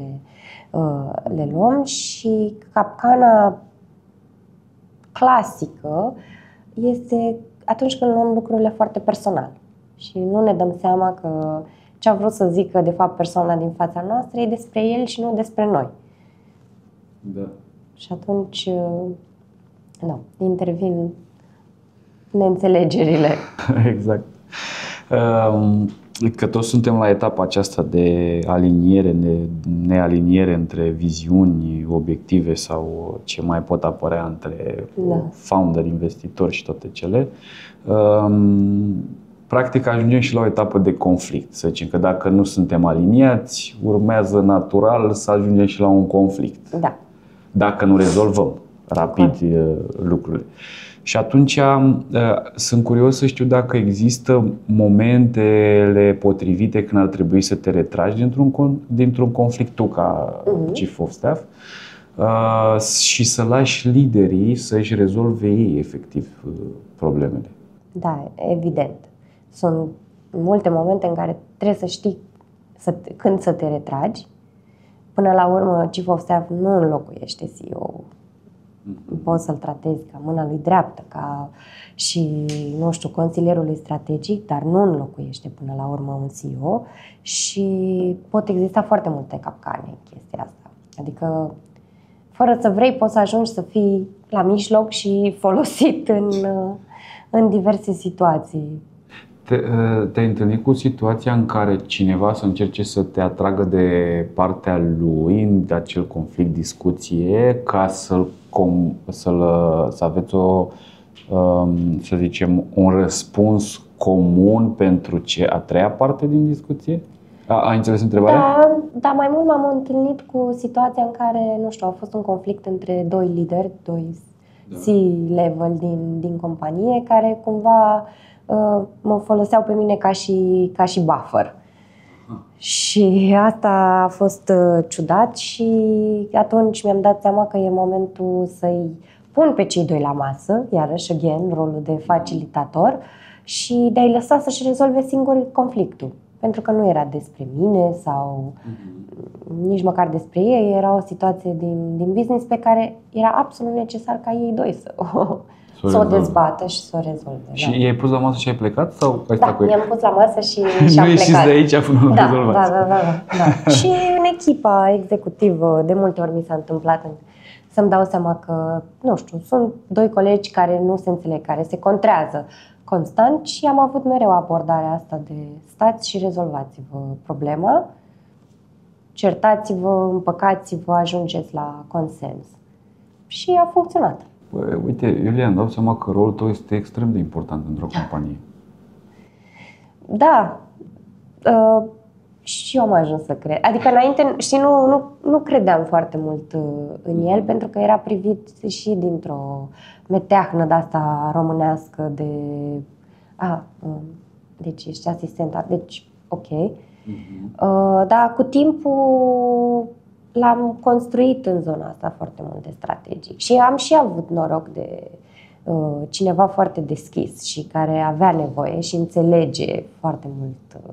Speaker 1: le luăm, și capcana clasică este atunci când luăm lucrurile foarte personal și nu ne dăm seama că ce a vrut să zică de fapt persoana din fața noastră e despre el și nu despre noi.
Speaker 2: Da.
Speaker 1: Și atunci intervin neînțelegerile.
Speaker 2: Exact. Că toți suntem la etapa aceasta de aliniere, nealiniere între viziuni, obiective sau ce mai pot apărea între founder, investitori și toate cele. Practic ajungem și la o etapă de conflict. Să zicem că dacă nu suntem aliniați, urmează natural să ajungem și la un conflict.
Speaker 1: Da.
Speaker 2: Dacă nu rezolvăm rapid lucrurile. Și atunci sunt curios să știu dacă există momentele potrivite când ar trebui să te retragi dintr-un conflict tu ca Chief of Staff și să lași liderii să-și rezolve ei efectiv problemele.
Speaker 1: Da, evident. Sunt multe momente în care trebuie să știi când să te retragi. Până la urmă, Chief of Staff nu înlocuiește CEO-ul. Poți să-l tratezi ca mâna lui dreaptă, și, nu știu, consilierului strategic, dar nu înlocuiește până la urmă un CEO, și pot exista foarte multe capcane în chestia asta. Adică, fără să vrei, poți să ajungi să fii la mijloc și folosit în diverse situații.
Speaker 2: Te-ai întâlnit cu situația în care cineva să încerce să te atragă de partea lui în acel conflict, discuție, ca să aveți să zicem, un răspuns comun pentru a treia parte din discuție? Ai înțeles întrebarea?
Speaker 1: Da, mai mult m-am întâlnit cu situația în care, nu știu, a fost un conflict între doi lideri, doi C-level din companie, care cumva mă foloseau pe mine ca și buffer. Și asta a fost ciudat și atunci mi-am dat seama că e momentul să-i pun pe cei doi la masă, iarăși, rolul de facilitator, și de a-i lăsa să-și rezolve singuri conflictul. Pentru că nu era despre mine sau nici măcar despre ei, era o situație din business pe care era absolut necesar ca ei doi să o dezbată și să o rezolve.
Speaker 2: Și i-ai pus la masă și ai plecat? Sau ai
Speaker 1: stat cu ei? I-am pus la masă și am plecat.
Speaker 2: Nu ieșiți de aici până nu rezolvați.
Speaker 1: Da. Și în echipa executivă, de multe ori mi s-a întâmplat să-mi dau seama că, nu știu, sunt doi colegi care nu se înțeleg, care se contrează constant, și am avut mereu abordarea asta de stați și rezolvați-vă problema, certați-vă, împăcați-vă, ajungeți la consens. Și a funcționat.
Speaker 2: Uite, Iulia, îmi dau seama că rolul tău este extrem de important într-o companie.
Speaker 1: Da. Și eu am ajuns să cred. Adică înainte, știi, nu credeam foarte mult în el, pentru că era privit și dintr-o meteahnă de-asta românească de deci ești asistent, deci ok. Dar cu timpul l-am construit în zona asta foarte mult de strategic și am și avut noroc de cineva foarte deschis și care avea nevoie și înțelege foarte mult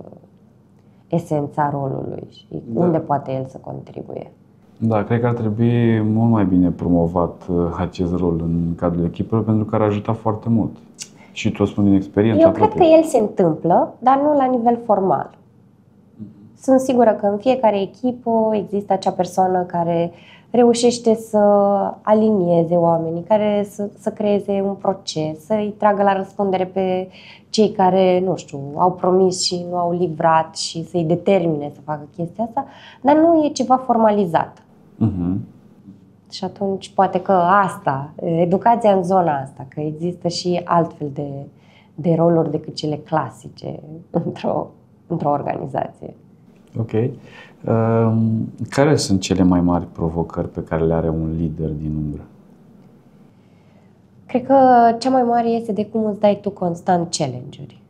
Speaker 1: esența rolului și unde poate el să contribuie.
Speaker 2: Da, cred că ar trebui mult mai bine promovat acest rol în cadrul echipelor, pentru că ar ajuta foarte mult. Și tu o spun din experiență.
Speaker 1: Eu cred că el se întâmplă, dar nu la nivel formal. Sunt sigură că în fiecare echipă există acea persoană care reușește să alinieze oamenii, care să creeze un proces, să-i tragă la răspundere pe cei care, nu știu, au promis și nu au livrat și să-i determine să facă chestia asta, dar nu e ceva formalizat. Și atunci poate că educația în zona asta, că există și altfel de roluri decât cele clasice într-o organizație.
Speaker 2: Ok. Care sunt cele mai mari provocări pe care le are un lider din umbră?
Speaker 1: Cred că cea mai mare este de cum îți dai tu constant challenge-uri.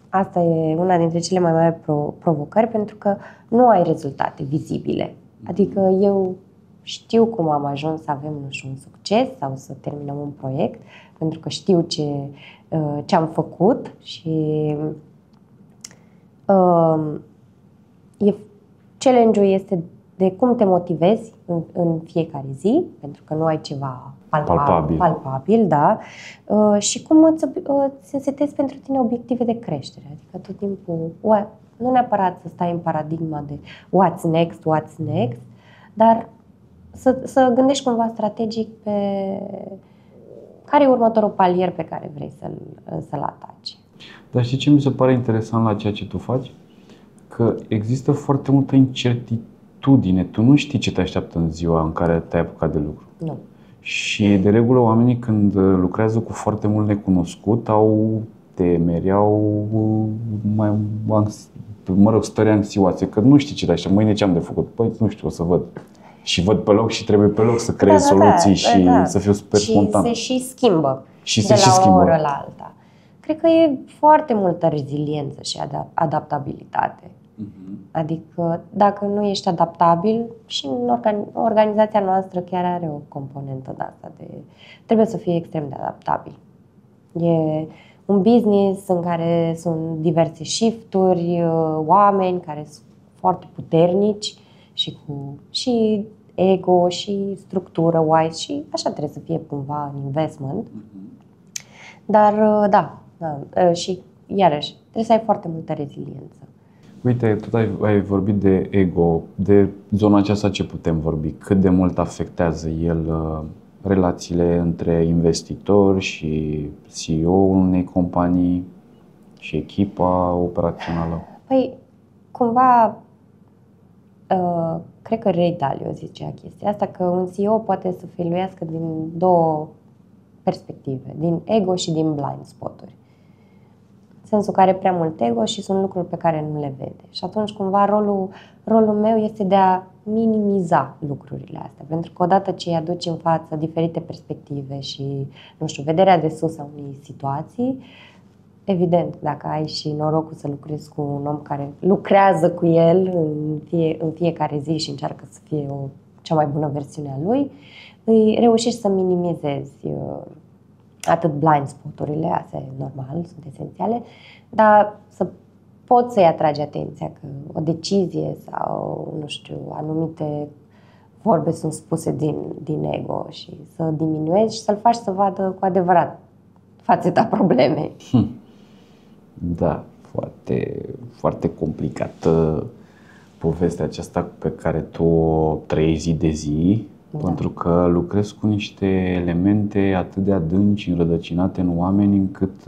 Speaker 1: Asta e una dintre cele mai mari provocări, pentru că nu ai rezultate vizibile. Adică eu știu cum am ajuns să avem, nu știu, un succes sau să terminăm un proiect, pentru că știu ce am făcut și challenge-ul este de cum te motivezi în fiecare zi, pentru că nu ai ceva palpabil, da, și cum îți setezi pentru tine obiective de creștere. Adică tot timpul, nu neapărat să stai în paradigma de what's next, dar să gândești cumva strategic pe care e următorul palier pe care vrei să-l ataci.
Speaker 2: Dar știi ce mi se pare interesant la ceea ce tu faci? Că există foarte multă incertitudine. Tu nu știi ce te așteaptă în ziua în care te-ai apucat de lucru.
Speaker 1: Nu.
Speaker 2: Și de regulă oamenii când lucrează cu foarte mult necunoscut au temeri, stări anxioase, că nu știi ce te așteaptă. Mâine ce am de făcut? Păi nu știu, o să văd. Și văd pe loc și trebuie pe loc să creez soluții și să fiu super spontan.
Speaker 1: Și se și schimbă
Speaker 2: de
Speaker 1: la o oră la alta. Cred că e foarte multă reziliență și adaptabilitate. Adică dacă nu ești adaptabil, și în organizația noastră chiar are o componentă de asta, trebuie să fii extrem de adaptabil. E un business în care sunt diverse shifturi, oameni care sunt foarte puternici și ego și structură wise și așa trebuie să fie cumva în investment. Dar și iarăși trebuie să ai foarte multă reziliență.
Speaker 2: Uite, tot ai vorbit de ego, de zona aceasta ce putem vorbi? Cât de mult afectează el relațiile între investitori și CEO-ul unei companii și echipa operațională?
Speaker 1: Păi, cumva, cred că Ray Dalio zicea chestia asta, că un CEO poate să filuiască din două perspective, din ego și din blind spot-uri. În sensul că are prea mult ego și sunt lucruri pe care nu le vede. Și atunci, cumva, rolul meu este de a minimiza lucrurile astea. Pentru că odată ce îi aduci în față diferite perspective și, nu știu, vederea de sus a unei situații, evident, dacă ai și norocul să lucrezi cu un om care lucrează cu el în fiecare zi și încearcă să fie cea mai bună versiune a lui, îi reușești să minimizezi atât blind spot-urile, astea e normal, sunt esențiale, dar să poți să-i atragi atenția că o decizie sau, nu știu, anumite vorbe sunt spuse din ego și să diminuezi și să-l faci să vadă cu adevărat fațeta problemei.
Speaker 2: Da, foarte, foarte complicată povestea aceasta pe care tu o trăiești zi de zi. Da. Pentru că lucrezi cu niște elemente atât de adânci, înrădăcinate în oameni, încât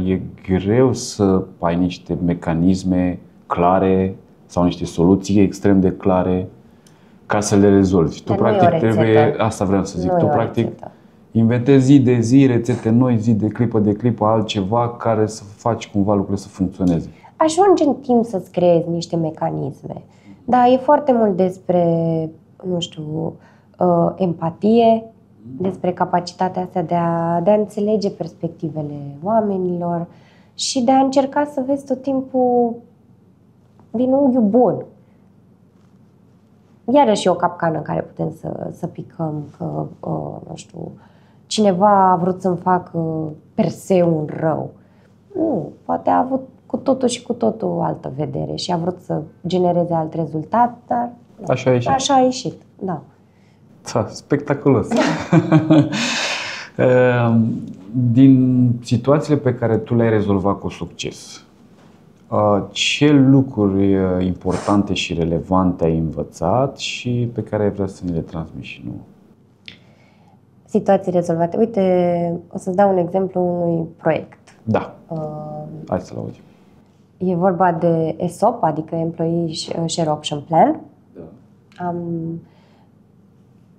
Speaker 2: e greu să ai niște mecanisme clare sau niște soluții extrem de clare ca să le rezolvi. Tu practic trebuie, asta vreau să zic, tu practic inventezi zi de zi rețete noi, zi de clipă altceva care să faci cumva lucrurile să funcționeze.
Speaker 1: Ajungi în timp să-ți creezi niște mecanisme, dar e foarte mult despre, nu știu, empatie, despre capacitatea asta de a înțelege perspectivele oamenilor și de a încerca să vezi tot timpul din unghiul bun. Iarăși e o capcană în care putem să picăm că, nu știu, cineva a vrut să-mi facă per se un rău. Nu, poate a avut cu totul și cu totul altă vedere și a vrut să genereze alt rezultat, dar așa a ieșit, da.
Speaker 2: Da, spectaculos. Din situațiile pe care tu le-ai rezolvat cu succes, Ce lucruri importante și relevante ai învățat și pe care ai vrea să ne le transmiți și nouă?
Speaker 1: Situații rezolvate. Uite, o să-ți dau un exemplu unui proiect.
Speaker 2: Da. Hai să-l auzim.
Speaker 1: E vorba de ESOP, adică Employee Share Option Plan.
Speaker 2: Da.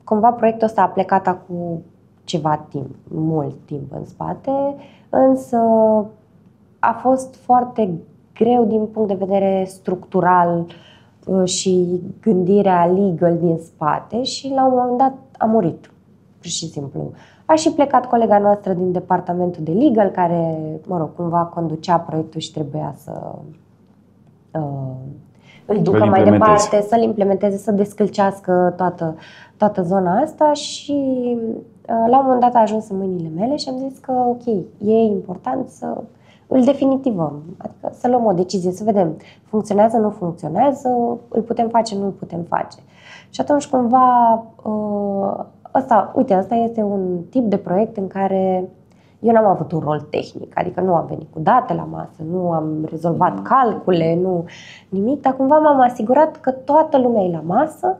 Speaker 1: Cumva proiectul ăsta a plecat acum ceva timp, mult timp în spate, însă a fost foarte greu din punct de vedere structural și gândirea legal din spate și la un moment dat a murit, pur și simplu. A și plecat colega noastră din departamentul de legal, care, cumva conducea proiectul și trebuia să îl ducă mai departe, să-l implementeze, să descălcească toată zona asta și la un moment dat a ajuns în mâinile mele și am zis că ok, e important să îl definitivăm, adică să luăm o decizie, să vedem funcționează, nu funcționează, îl putem face, nu îl putem face. Și atunci cumva asta este un tip de proiect în care eu n-am avut un rol tehnic, adică nu am venit cu date la masă, nu am rezolvat calcule, nu nimic, dar cumva m-am asigurat că toată lumea e la masă,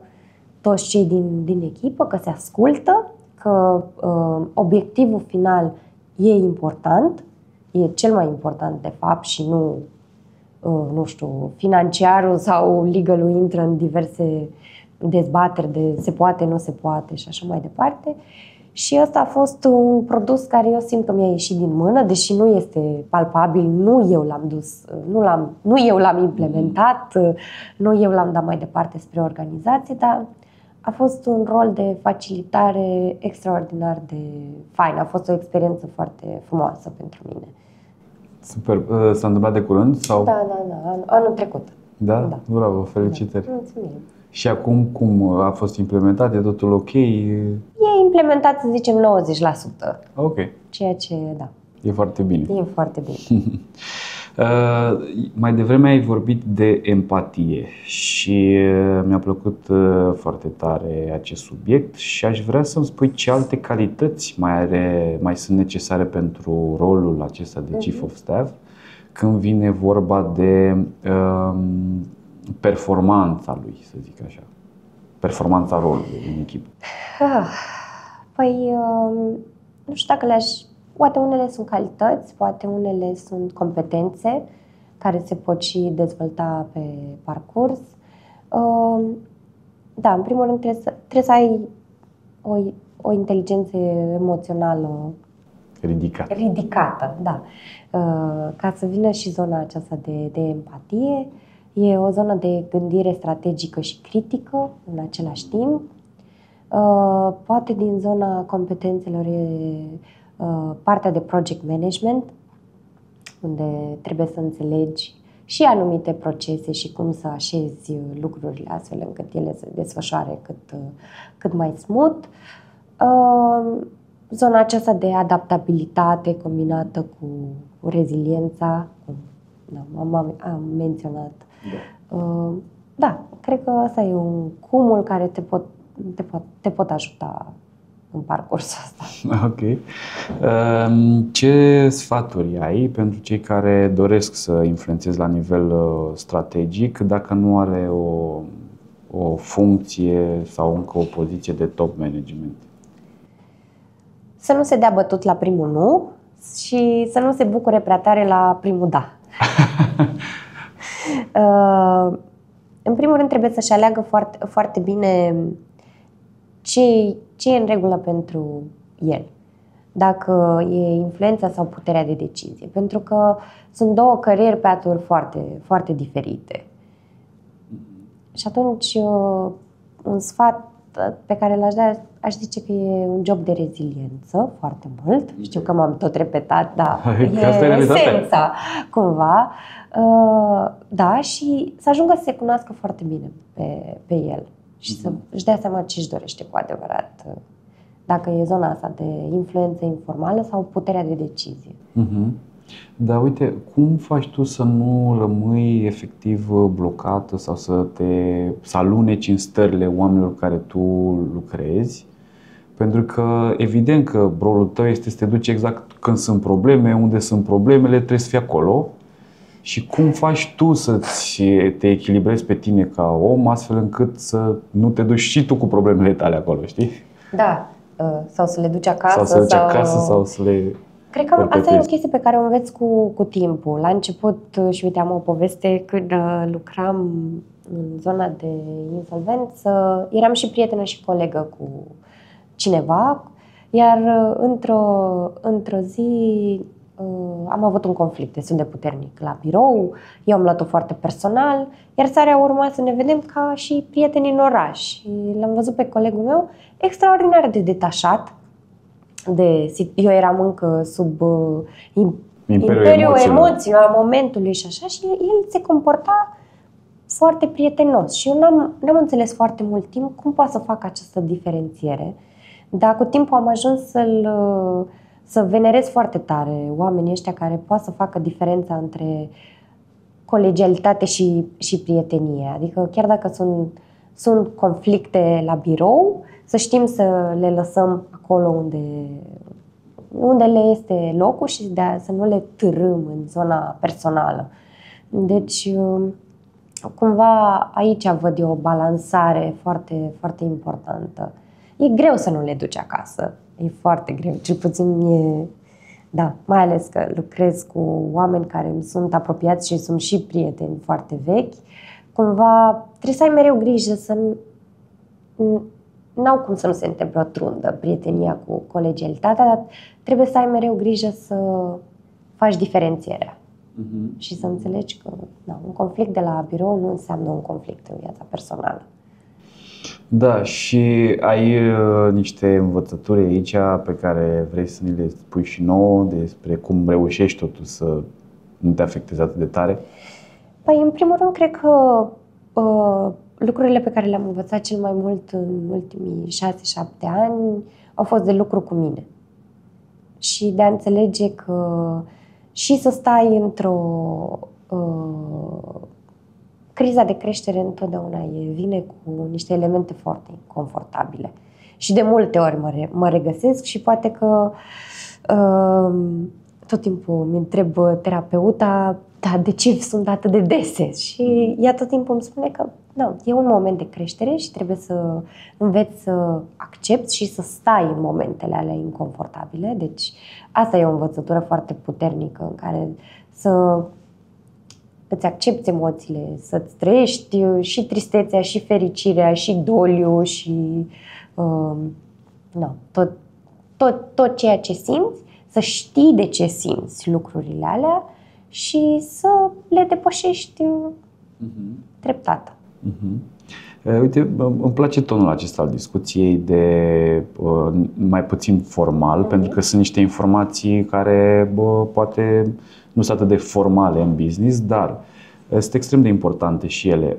Speaker 1: toți cei din echipă, că se ascultă, că obiectivul final e important, e cel mai important de fapt și nu știu, financiarul sau legalul intră în diverse dezbateri de se poate, nu se poate și așa mai departe. Și ăsta a fost un produs care eu simt că mi-a ieșit din mână, deși nu este palpabil, nu eu l-am dus, nu eu l-am implementat, nu eu l-am dat mai departe spre organizație, dar a fost un rol de facilitare extraordinar de fain. A fost o experiență foarte frumoasă pentru mine.
Speaker 2: Super. S-a întâmplat de curând? Sau?
Speaker 1: Da, anul trecut.
Speaker 2: Da? Da. Bravo, felicitări.
Speaker 1: Da. Mulțumim.
Speaker 2: Și acum cum a fost implementat? E totul ok?
Speaker 1: E implementat, să zicem, 90%.
Speaker 2: Ok.
Speaker 1: Ceea ce, da.
Speaker 2: E foarte bine.
Speaker 1: E foarte bine.
Speaker 2: Mai devreme ai vorbit de empatie și mi-a plăcut foarte tare acest subiect și aș vrea să-mi spui ce alte calități mai sunt necesare pentru rolul acesta de Chief of Staff când vine vorba de performanța lui, să zic așa, performanța rolului în echipă.
Speaker 1: Păi, nu știu dacă poate unele sunt calități, poate unele sunt competențe care se pot și dezvolta pe parcurs. Da, în primul rând trebuie să ai o inteligență emoțională ridicată, da. Ca să vină și zona aceasta de empatie. E o zonă de gândire strategică și critică în același timp. Poate din zona competențelor e partea de project management, unde trebuie să înțelegi și anumite procese și cum să așezi lucrurile astfel încât ele să se desfășoare cât mai smooth. Zona aceasta de adaptabilitate combinată cu reziliența, am menționat. Da, cred că asta e un cumul care te pot ajuta în parcursul ăsta.
Speaker 2: Ok. Ce sfaturi ai pentru cei care doresc să influențeze la nivel strategic, dacă nu are o funcție sau încă o poziție de top management?
Speaker 1: Să nu se dea bătut la primul nu și să nu se bucure prea tare la primul da. În primul rând trebuie să-și aleagă foarte, foarte bine ce e în regulă pentru el. Dacă e influența sau puterea de decizie. Pentru că sunt două career path-uri foarte, foarte diferite. Și atunci un sfat pe care l-aș da, aș zice că e un job de reziliență foarte mult. Știu că m-am tot repetat, dar e esența cumva. Da, și să ajungă să se cunoască foarte bine pe el și să își dea seama ce își dorește cu adevărat. Dacă e zona asta de influență informală sau puterea de decizie.
Speaker 2: Da, uite, cum faci tu să nu rămâi efectiv blocată sau să aluneci în stările oamenilor cu care tu lucrezi? Pentru că evident că rolul tău este să te duci exact când sunt probleme, unde sunt problemele, trebuie să fii acolo. Și cum faci tu să te echilibrezi pe tine ca om astfel încât să nu te duci și tu cu problemele tale acolo, știi?
Speaker 1: Da, sau să le duci acasă.
Speaker 2: Sau să le duci acasă sau să le...
Speaker 1: Cred că asta e o chestie pe care o înveți cu timpul. La început, și uite, am o poveste, când lucram în zona de insolvență, eram și prietenă și colegă cu cineva, iar într-o zi am avut un conflict destul de puternic la birou, eu am luat-o foarte personal, iar seara urma să ne vedem ca și prieteni în oraș. Și l-am văzut pe colegul meu extraordinar de detașat. Eu eram încă sub imperiul emoțiilor, a momentului și așa, și el se comporta foarte prietenos. Și eu n-am înțeles foarte mult timp cum poate să facă această diferențiere, dar cu timpul am ajuns să venerez foarte tare oamenii ăștia care poate să facă diferența între colegialitate și prietenie. Adică chiar dacă sunt conflicte la birou, să știm să le lăsăm acolo unde le este locul și să nu le târâm în zona personală. Deci, cumva aici văd eu o balansare foarte, foarte importantă. E greu să nu le duci acasă. E foarte greu. Cel puțin da, mai ales că lucrez cu oameni care îmi sunt apropiați și sunt și prieteni foarte vechi. Cumva trebuie să ai mereu grijă să n-au cum să nu se întâmple o trundă prietenia cu colegialitatea, dar trebuie să ai mereu grijă să faci diferențierea. Și să înțelegi că un conflict de la birou nu înseamnă un conflict în viața personală.
Speaker 2: Da, și ai niște învățături aici pe care vrei să ni le spui și nouă despre cum reușești totuși să nu te afectezi atât de tare?
Speaker 1: Păi, în primul rând, cred că lucrurile pe care le-am învățat cel mai mult în ultimii 6-7 ani au fost de lucru cu mine. Și de a înțelege că și să stai într-o criza de creștere întotdeauna vine cu niște elemente foarte inconfortabile. Și de multe ori mă regăsesc și poate că tot timpul îmi întreb terapeuta, de ce sunt atât de dese? Și ea tot timpul îmi spune că e un moment de creștere și trebuie să înveți să accepti și să stai în momentele alea inconfortabile. Deci asta e o învățătură foarte puternică în care să îți accepti emoțiile, să-ți trăiești și tristețea, și fericirea, și doliu, și tot ceea ce simți, să știi de ce simți lucrurile alea și să le depășești treptat.
Speaker 2: Uite, îmi place tonul acesta al discuției de mai puțin formal, pentru că sunt niște informații care poate nu sunt atât de formale în business, dar sunt extrem de importante și ele.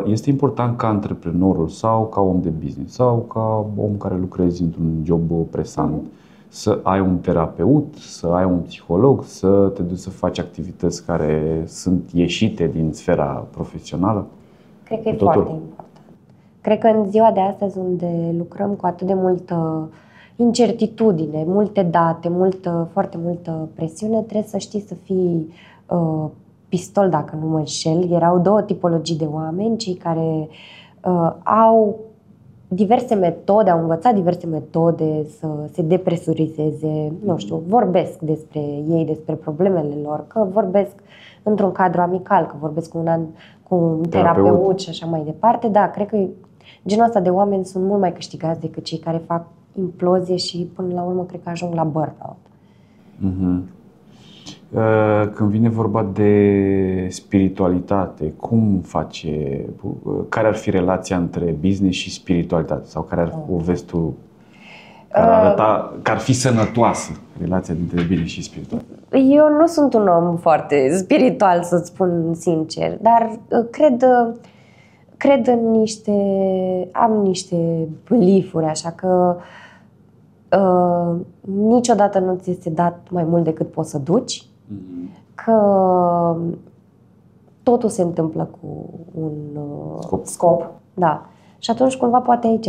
Speaker 2: Este important ca antreprenorul sau ca om de business sau ca om care lucrezi într-un job presant să ai un terapeut, să ai un psiholog, să te duci să faci activități care sunt ieșite din sfera profesională?
Speaker 1: Cred că e foarte important. Cred că în ziua de astăzi, unde lucrăm cu atât de multă incertitudine, multe date, foarte multă presiune, trebuie să știi să fii pistol, dacă nu mă înșel. Erau două tipologii de oameni, cei care au diverse metode, au învățat diverse metode să se depresurizeze, vorbesc despre ei, despre problemele lor, că vorbesc într-un cadru amical, că vorbesc cu un terapeut și așa mai departe. Da, cred că genul ăsta de oameni sunt mult mai câștigați decât cei care fac implozie și până la urmă cred că ajung la burnout.
Speaker 2: Când vine vorba de spiritualitate, care ar fi relația între business și spiritualitate? Sau o vezi tu care ar fi sănătoasă relația dintre business și spiritualitate?
Speaker 1: Eu nu sunt un om foarte spiritual, să-ți spun sincer, dar cred în am niște belief-uri, așa că niciodată nu ți este dat mai mult decât poți să duci, că totul se întâmplă cu un scop. Da. Și atunci cumva poate aici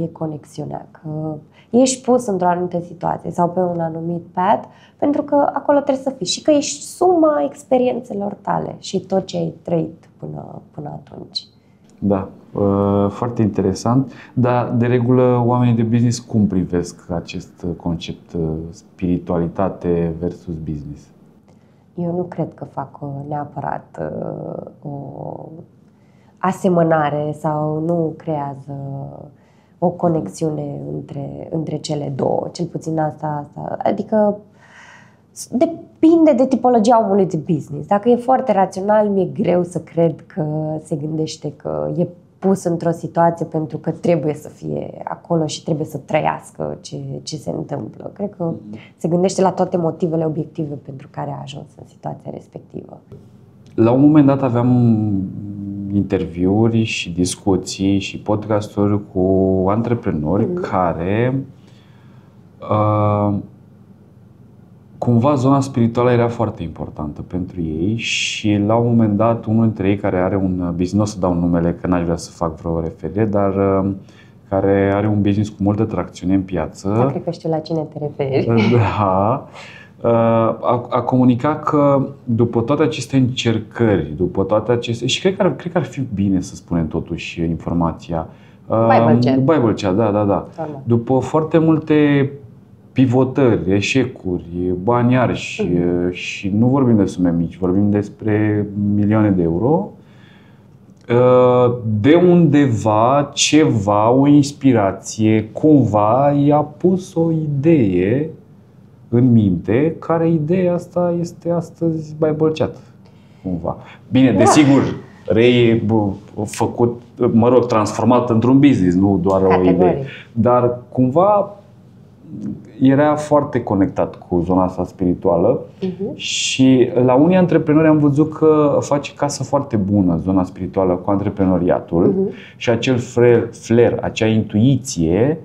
Speaker 1: e conexiunea, că ești pus într-o anumită situație sau pe un anumit path pentru că acolo trebuie să fii și că ești suma experiențelor tale și tot ce ai trăit până atunci.
Speaker 2: Da, foarte interesant, dar de regulă oamenii de business cum privesc acest concept, spiritualitate versus business?
Speaker 1: Eu nu cred că fac neapărat o asemănare sau nu creează o conexiune între cele două, cel puțin asta. Adică depinde de tipologia omului de business. Dacă e foarte rațional, mi-e greu să cred că se gândește că e pus într-o situație pentru că trebuie să fie acolo și trebuie să trăiască ce se întâmplă. Cred că se gândește la toate motivele obiective pentru care a ajuns în situația respectivă.
Speaker 2: La un moment dat aveam interviuri și discuții și podcasturi cu antreprenori care cumva zona spirituală era foarte importantă pentru ei și la un moment dat unul dintre ei care are un business, nu o să dau numele că n-aș vrea să fac vreo referire, dar care are un business cu multă tracțiune în piață.
Speaker 1: Da, cred că știu la cine te referi.
Speaker 2: Da. A comunicat că după toate aceste încercări, după toate aceste... Și cred că ar fi bine să spunem totuși informația. Bible Chat, da. După foarte multe pivotări, eșecuri, bani arși și nu vorbim de sume mici, vorbim despre milioane de euro, de undeva, ceva, o inspirație, cumva i-a pus o idee în minte, care ideea asta este astăzi Bible Chat, cumva. Bine, desigur, făcut, transformat într-un business, nu doar o idee, dar cumva era foarte conectat cu zona asta spirituală și la unii antreprenori am văzut că face casă foarte bună zona spirituală cu antreprenoriatul și acel flair, acea intuiție,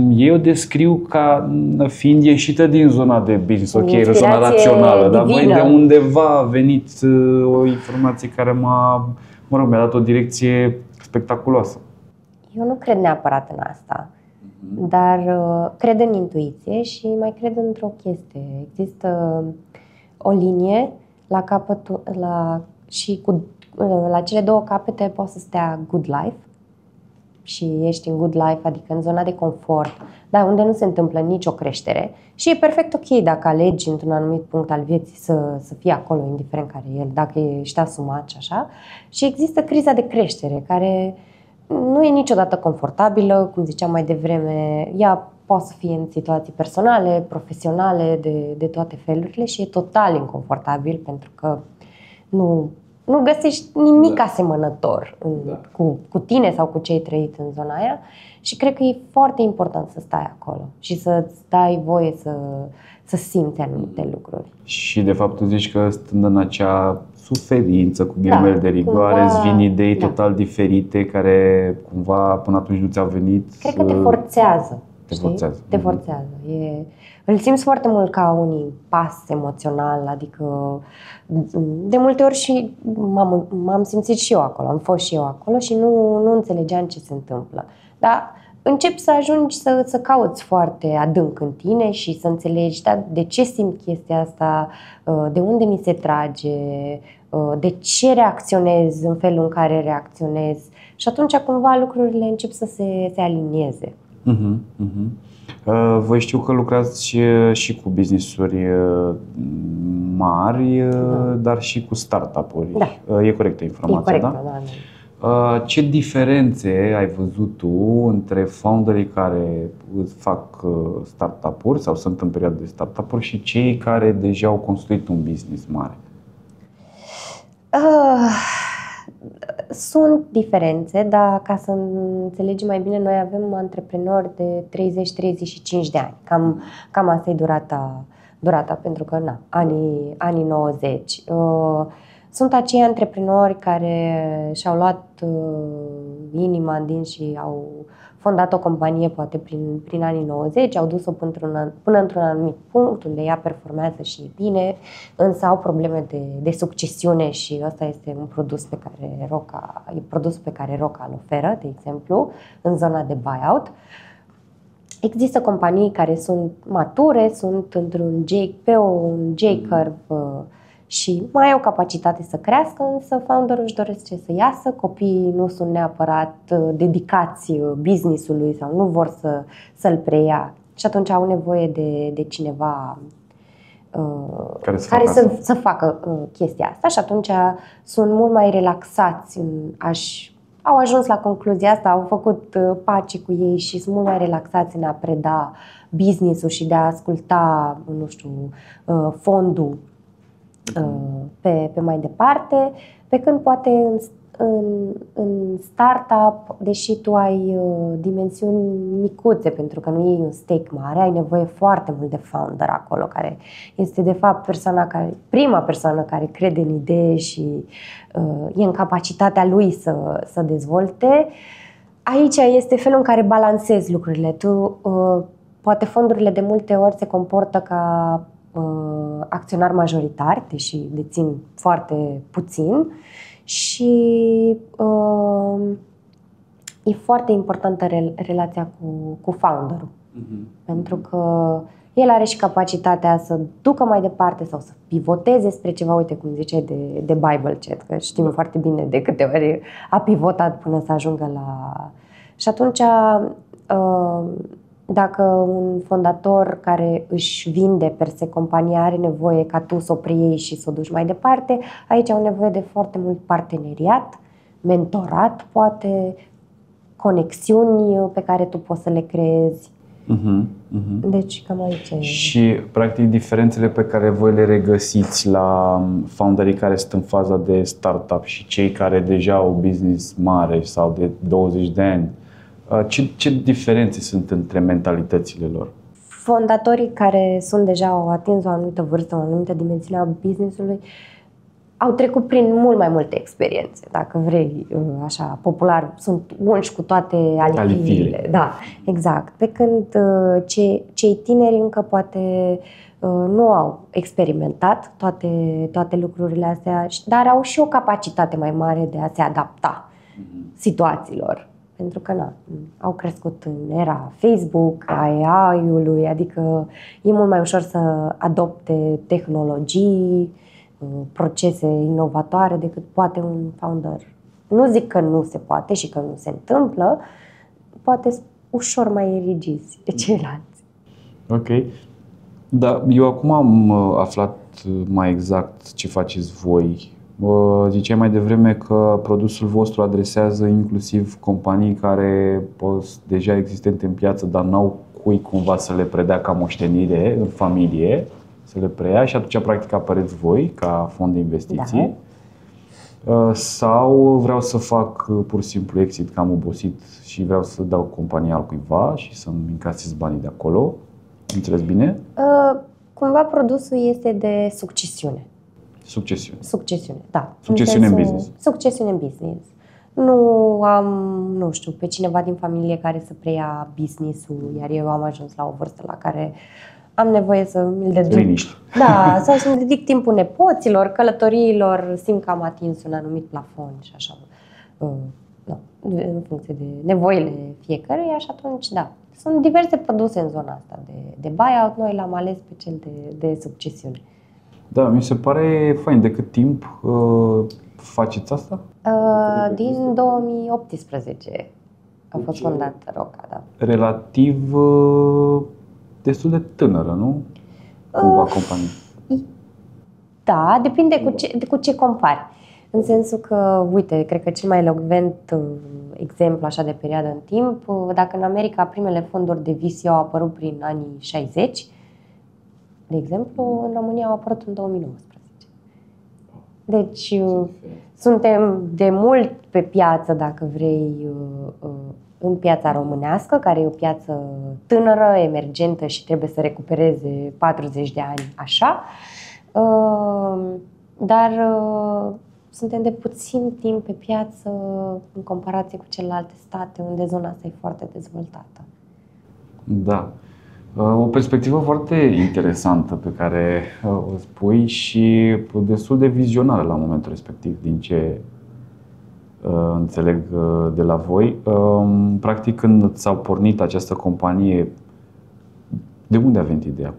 Speaker 2: eu descriu ca fiind ieșită din zona de business, zona rațională, dar de undeva a venit o informație care mi-a dat o direcție spectaculoasă.
Speaker 1: Eu nu cred neapărat în asta. Dar cred în intuiție și mai cred într-o chestie. Există o linie la capătul, la cele două capete poate să stea good life și ești în good life, adică în zona de confort, dar unde nu se întâmplă nicio creștere și e perfect ok dacă alegi într-un anumit punct al vieții să fii acolo, indiferent care e el, dacă ești asumat și așa. Și există criza de creștere, care nu e niciodată confortabilă, cum ziceam mai devreme, ea poate să fie în situații personale, profesionale, de toate felurile și e total inconfortabil pentru că nu găsești nimic asemănător cu tine sau cu ce ai trăit în zona aia și cred că e foarte important să stai acolo și să-ți dai voie să simți anumite lucruri.
Speaker 2: Și de fapt tu zici că stând în acea suferință, cu ghilimele de rigoare, îți vin idei total diferite care cumva până atunci nu ți-au venit.
Speaker 1: Cred că te forțează.
Speaker 2: Te
Speaker 1: forțează. Îl simți foarte mult ca un impas emoțional, adică de multe ori și m-am simțit și eu acolo, am fost și eu acolo și nu înțelegeam ce se întâmplă. Dar începi să ajungi să cauți foarte adânc în tine și să înțelegi de ce simt chestia asta, de unde mi se trage, de ce reacționez în felul în care reacționez și atunci cumva lucrurile încep să se alinieze.
Speaker 2: Voi știu că lucrați și cu business-uri mari, dar și cu startup-uri.
Speaker 1: Da.
Speaker 2: E corectă informația,
Speaker 1: e corect,
Speaker 2: da? Ce diferențe ai văzut tu între founderii care fac startup-uri sau sunt în perioada de startup-uri și cei care deja au construit un business mare?
Speaker 1: Sunt diferențe, dar ca să înțelegem mai bine, noi avem antreprenori de 30-35 de ani. Cam asta e durata pentru că anii 90. Sunt acei antreprenori care și-au luat inima în din și au fondat o companie poate prin anii 90, au dus-o până într-un anumit punct unde ea performează și e bine, însă au probleme de succesiune și ăsta este un produs pe care Roca îl oferă, de exemplu, în zona de buyout. Există companii care sunt mature, sunt pe un J-curve și mai au capacitate să crească, însă founderul își dorește să iasă, copiii nu sunt neapărat dedicați business-ului sau nu vor să-l preia și atunci au nevoie de cineva care să facă chestia asta și atunci sunt mult mai relaxați, au ajuns la concluzia asta, au făcut pace cu ei și sunt mult mai relaxați în a preda business-ul și de a asculta, nu știu, fondul pe mai departe, pe când poate în startup, deși tu ai dimensiuni micuțe, pentru că nu iei un stake mare, ai nevoie foarte mult de founder acolo, care este de fapt prima persoană care crede în idee și e în capacitatea lui să dezvolte. Aici este felul în care balancezi lucrurile. Poate fondurile de multe ori se comportă ca acționari majoritari, deși dețin foarte puțin și e foarte importantă relația cu founderul. Pentru că el are și capacitatea să ducă mai departe sau să pivoteze spre ceva, uite cum ziceai de Bible Chat, că știm foarte bine de câte ori a pivotat până să ajungă la... Și atunci dacă un fondator care își vinde per se compania are nevoie ca tu să o preiei și să o duci mai departe, aici au nevoie de foarte mult parteneriat, mentorat, poate, conexiuni pe care tu poți să le creezi. Deci cam aici e.
Speaker 2: Și practic diferențele pe care voi le regăsiți la founderii care sunt în faza de startup și cei care deja au business mare sau de 20 de ani, ce diferențe sunt între mentalitățile lor?
Speaker 1: Fondatorii care au atins o anumită vârstă, o anumită dimensiune a business-ului, au trecut prin mult mai multe experiențe, dacă vrei, așa, popular, sunt unși cu toate alifiile. Da, exact. Pe când cei tineri încă poate nu au experimentat toate lucrurile astea, dar au și o capacitate mai mare de a se adapta situațiilor. Pentru că au crescut în era Facebook, a AI-ului, adică e mult mai ușor să adopte tehnologii, procese inovatoare decât poate un founder. Nu zic că nu se poate și că nu se întâmplă, poate ușor mai rigizi de ceilalți.
Speaker 2: Ok. Da, eu acum am aflat mai exact ce faceți voi. Ziceai mai devreme că produsul vostru adresează inclusiv companii care sunt deja existente în piață, dar n-au cui cumva să le predea ca moștenire în familie, să le preia și atunci practic apăreți voi ca fond de investiții. Da. Sau vreau să fac pur și simplu exit, că am obosit și vreau să dau compania altcuiva și să-mi încasez banii de acolo. Înțeles bine?
Speaker 1: Cumva produsul este de succesiune.
Speaker 2: Succesiune,
Speaker 1: da.
Speaker 2: Succesiune în business.
Speaker 1: Succesiune în business. Nu am, nu știu, pe cineva din familie care să preia business-ul, iar eu am ajuns la o vârstă la care am nevoie să mi-l dedic.
Speaker 2: Liniște.
Speaker 1: Da, sau să-mi dedic timpul nepoților, călătoriilor, simt că am atins un anumit plafon și așa. În funcție de nevoile fiecăruia și atunci, da. Sunt diverse produse în zona asta de buyout, noi l-am ales pe cel de succesiune.
Speaker 2: Da, mi se pare fain. De cât timp faceți asta?
Speaker 1: Din 2018 a fost fondată Roca, da.
Speaker 2: Relativ destul de tânără, nu? Cumva companie.
Speaker 1: Da, depinde cu ce compari. În sensul că, uite, cred că cel mai elocvent exemplu așa de perioadă în timp, dacă în America primele fonduri de VC au apărut prin anii 60, de exemplu, în România au apărut în 2019. Deci, suntem de mult pe piață, dacă vrei, în piața românească, care e o piață tânără, emergentă și trebuie să recupereze 40 de ani, așa. dar suntem de puțin timp pe piață în comparație cu celelalte state unde zona asta e foarte dezvoltată.
Speaker 2: Da. O perspectivă foarte interesantă pe care o spui și destul de vizionară la momentul respectiv, din ce înțeleg de la voi. Practic, când s-a pornit această companie, de unde a venit ideea?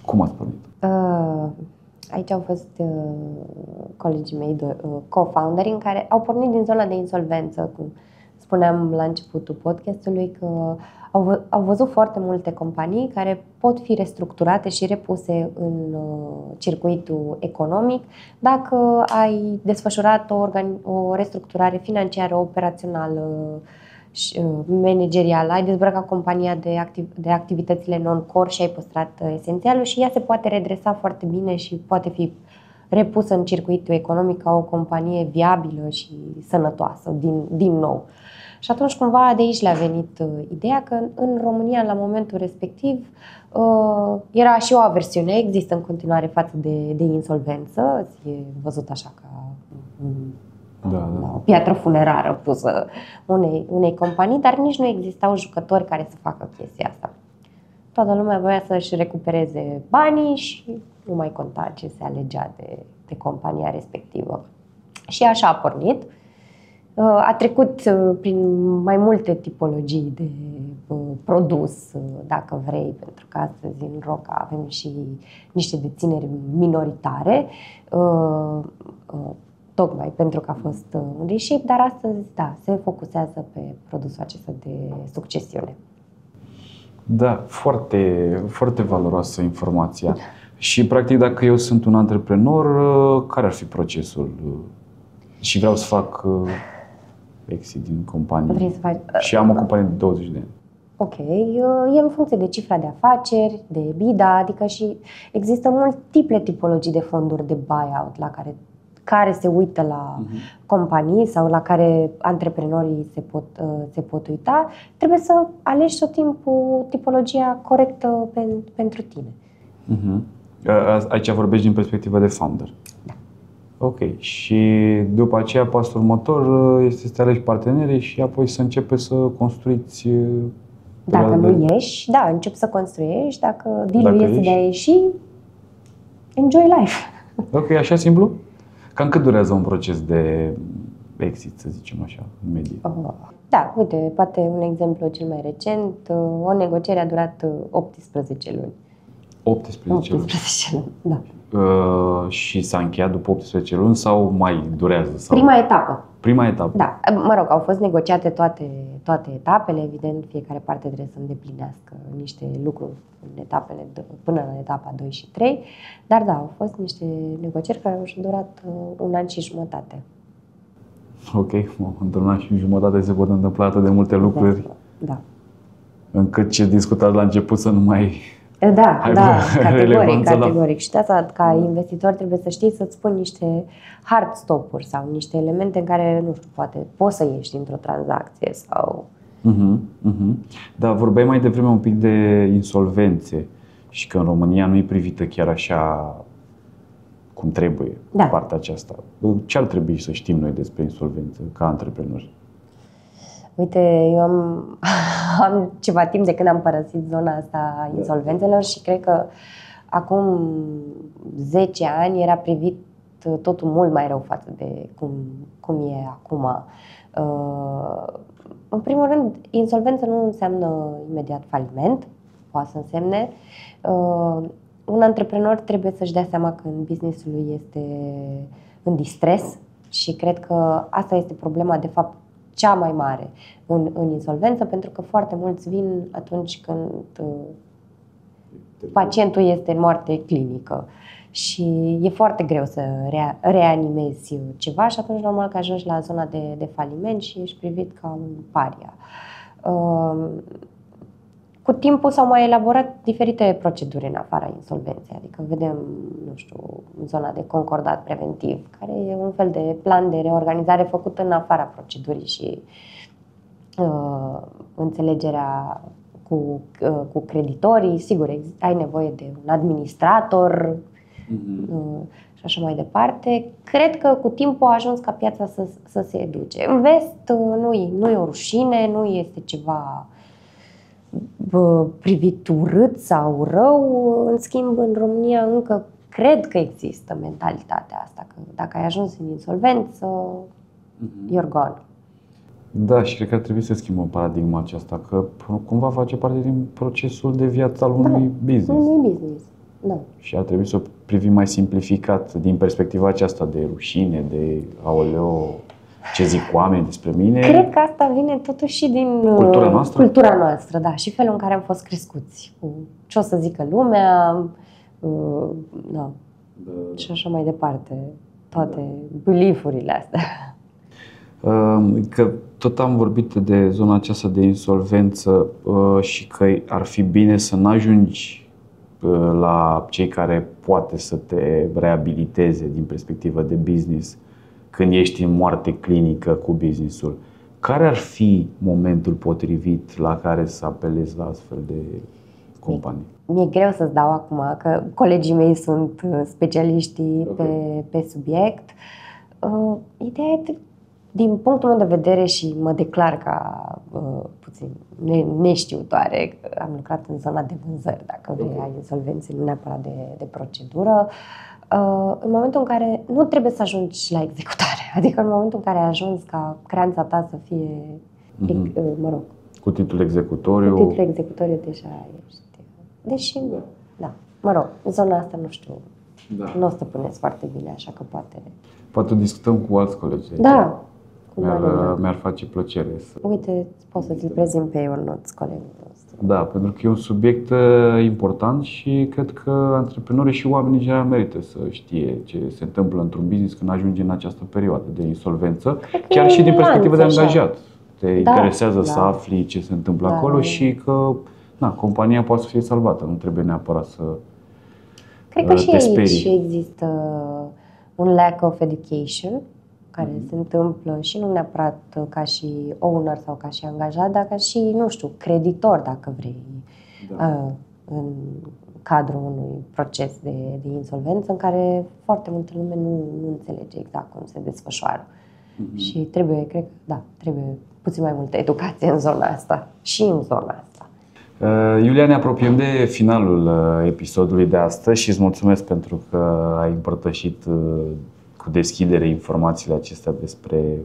Speaker 2: Cum ați pornit?
Speaker 1: Aici au fost colegii mei, co-founderi, în care au pornit din zona de insolvență, cum spuneam la începutul podcastului, că au văzut foarte multe companii care pot fi restructurate și repuse în circuitul economic dacă ai desfășurat o restructurare financiară, operațională, managerială, ai dezbrăcat compania de activitățile non-core și ai păstrat esențialul și ea se poate redresa foarte bine și poate fi repusă în circuitul economic ca o companie viabilă și sănătoasă din nou. Și atunci cumva de aici le-a venit ideea că în România la momentul respectiv era și o aversiune, există în continuare față de insolvență, e văzut așa ca o piatră funerară pusă unei companii, dar nici nu existau jucători care să facă chestia asta. Toată lumea voia să-și recupereze banii și nu mai conta ce se alegea de compania respectivă. Și așa a pornit. A trecut prin mai multe tipologii de produs, dacă vrei, pentru că astăzi în Roca avem și niște dețineri minoritare, tocmai pentru că a fost un reship, dar astăzi, da, se focusează pe produsul acesta de succesiune.
Speaker 2: Da, foarte, foarte valoroasă informația. Și, practic, dacă eu sunt un antreprenor, care ar fi procesul? Și vreau să fac exit din companie.
Speaker 1: Vrei să faci...
Speaker 2: Și am o companie de 20 de ani.
Speaker 1: Ok, e în funcție de cifra de afaceri, de EBITDA, adică și există multiple tipologii de fonduri de buyout care se uită la companii sau la care antreprenorii se pot uita. Trebuie să alegi tot timpul tipologia corectă pentru tine.
Speaker 2: Aici vorbești din perspectiva de founder.
Speaker 1: Da.
Speaker 2: Ok. Și după aceea, pasul următor este să te alegi partenerii și apoi să începi să construiți.
Speaker 1: Dacă nu ieși, da, începi să construiești. Dacă deal-ul este de a ieși, enjoy life.
Speaker 2: Ok, așa simplu? Cam cât durează un proces de exit, să zicem așa, în medie?
Speaker 1: Da, uite, poate un exemplu cel mai recent, o negociere a durat 18 luni.
Speaker 2: 18 luni?
Speaker 1: 18 luni, da.
Speaker 2: Și s-a încheiat după 18 luni sau mai durează? Sau...
Speaker 1: Prima etapă.
Speaker 2: Da,
Speaker 1: mă rog, au fost negociate toate etapele, evident, fiecare parte trebuie să îndeplinească niște lucruri până la etapa 2 și 3, dar da, au fost niște negocieri care au durat 1 an și jumătate.
Speaker 2: Ok, într-un an și jumătate se pot întâmpla atât de multe lucruri,
Speaker 1: da.
Speaker 2: Încât ce discutat la început să nu mai...
Speaker 1: Da, categoric. Și de asta, ca investitor, trebuie să știi să-ți pui niște hard stop-uri sau niște elemente în care, nu știu, poate poți să ieși dintr-o tranzacție sau...
Speaker 2: Da, vorbeai mai devreme un pic de insolvențe și că în România nu e privită chiar așa cum trebuie, partea aceasta. Ce ar trebui să știm noi despre insolvență ca antreprenori?
Speaker 1: Uite, eu am ceva timp de când am părăsit zona asta a insolvențelor și cred că acum 10 ani era privit totul mult mai rău față de cum e acum. În primul rând, insolvență nu înseamnă imediat faliment, poate să însemne. Un antreprenor trebuie să-și dea seama când business-ul lui este în distres și cred că asta este problema, de fapt, cea mai mare în insolvență, pentru că foarte mulți vin atunci când pacientul este în moarte clinică și e foarte greu să reanimezi ceva și atunci normal că ajungi la zona de faliment și ești privit ca un paria. Cu timpul s-au mai elaborat diferite proceduri în afara insolvenței, adică vedem, nu știu, zona de concordat preventiv, care e un fel de plan de reorganizare făcut în afara procedurii și înțelegerea cu creditorii. Sigur, ai nevoie de un administrator și așa mai departe. Cred că cu timpul a ajuns ca piața să se educe. În vest nu e o rușine, nu este ceva privit urât sau rău. În schimb, în România încă cred că există mentalitatea asta, că dacă ai ajuns în insolvență, you're gone.
Speaker 2: Da, și cred că ar trebui să schimbăm paradigma aceasta, că cumva face parte din procesul de viață al unui business.
Speaker 1: Unui business, da.
Speaker 2: Și ar trebui să o privim mai simplificat din perspectiva aceasta de rușine, de aoleo, ce zic oamenii despre mine.
Speaker 1: Cred că asta vine totuși și din
Speaker 2: cultura noastră?
Speaker 1: Cultura noastră, da, și felul în care am fost crescuți, cu ce o să zică lumea, da. Și așa mai departe, toate belief-urile astea.
Speaker 2: Că tot am vorbit de zona aceasta de insolvență și că ar fi bine să nu ajungi la cei care poate să te reabiliteze din perspectivă de business când ești în moarte clinică cu businessul. Care ar fi momentul potrivit la care să apelezi la astfel de companii?
Speaker 1: Mi-e greu să-ți dau acum, că colegii mei sunt specialiștii pe subiect. Ideea e, din punctul meu de vedere, și mă declar ca puțin neștiutoare, am lucrat în zona de vânzări, dacă vrei, ai insolvențe, nu neapărat de procedură, în momentul în care nu trebuie să ajungi la executare, adică în momentul în care ai ajuns ca creanța ta să fie,
Speaker 2: cu titlul executoriu.
Speaker 1: Cu titlul executoriu deja ești. Deși, da, zona asta nu știu, nu o stăpânesc foarte bine, așa că poate
Speaker 2: discutăm cu alți colegi.
Speaker 1: Da.
Speaker 2: Mi-ar face plăcere să...
Speaker 1: Uite, poți să ți-l prezint pe Ionuț, colegul nostru.
Speaker 2: Da, pentru că e un subiect important și cred că antreprenorii și oamenii în general merită să știe ce se întâmplă într-un business când ajunge în această perioadă de insolvență, chiar și din perspectivă de angajat. Te interesează să afli ce se întâmplă acolo și că compania poate să fie salvată, nu trebuie neapărat să
Speaker 1: cred că și aici există un lack of education care se întâmplă și nu neapărat ca și owner sau ca și angajat, dar ca și, nu știu, creditor, dacă vrei, în cadrul unui proces de insolvență în care foarte multă lume nu înțelege exact cum se desfășoară. Și trebuie, cred că, trebuie puțin mai multă educație în zona asta și în zona asta.
Speaker 2: Iulia, ne apropiem de finalul episodului de astăzi și îți mulțumesc pentru că ai împărtășit cu deschidere informațiile acestea despre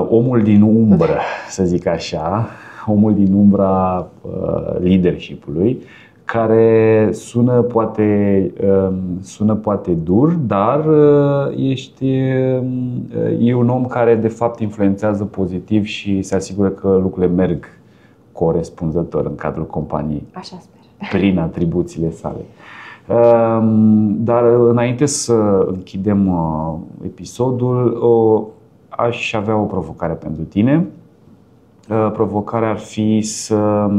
Speaker 2: omul din umbră, să zic așa, omul din umbra leadership-ului, care sună poate dur, dar e un om care de fapt influențează pozitiv și se asigură că lucrurile merg corespunzător în cadrul companiei.
Speaker 1: Așa sper.
Speaker 2: Prin atribuțiile sale. Dar înainte să închidem episodul, aș avea o provocare pentru tine. Provocarea ar fi să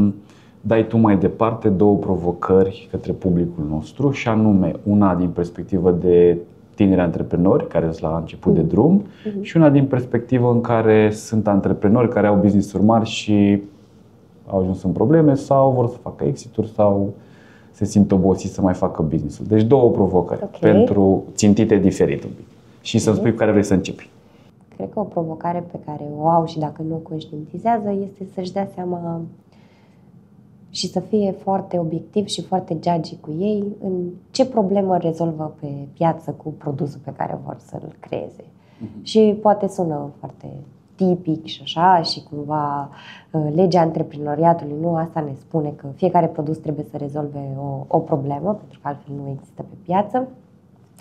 Speaker 2: dai tu mai departe două provocări către publicul nostru, și anume una din perspectivă de tineri antreprenori care sunt la început de drum și una din perspectivă în care sunt antreprenori care au business-uri mari și au ajuns în probleme sau vor să facă exit-uri sau se simt obosiți să mai facă business-ul. Deci două provocări pentru țintite diferit un pic. Și să-mi spui cu care vrei să începi.
Speaker 1: Cred că o provocare pe care o au și dacă nu o conștientizează este să-și dea seama și să fie foarte obiectiv și foarte judgy cu ei în ce problemă rezolvă pe piață cu produsul pe care vor să-l creeze. Și poate sună foarte tipic și așa, și cumva legea antreprenoriatului nu asta ne spune că fiecare produs trebuie să rezolve o problemă, pentru că altfel nu există pe piață.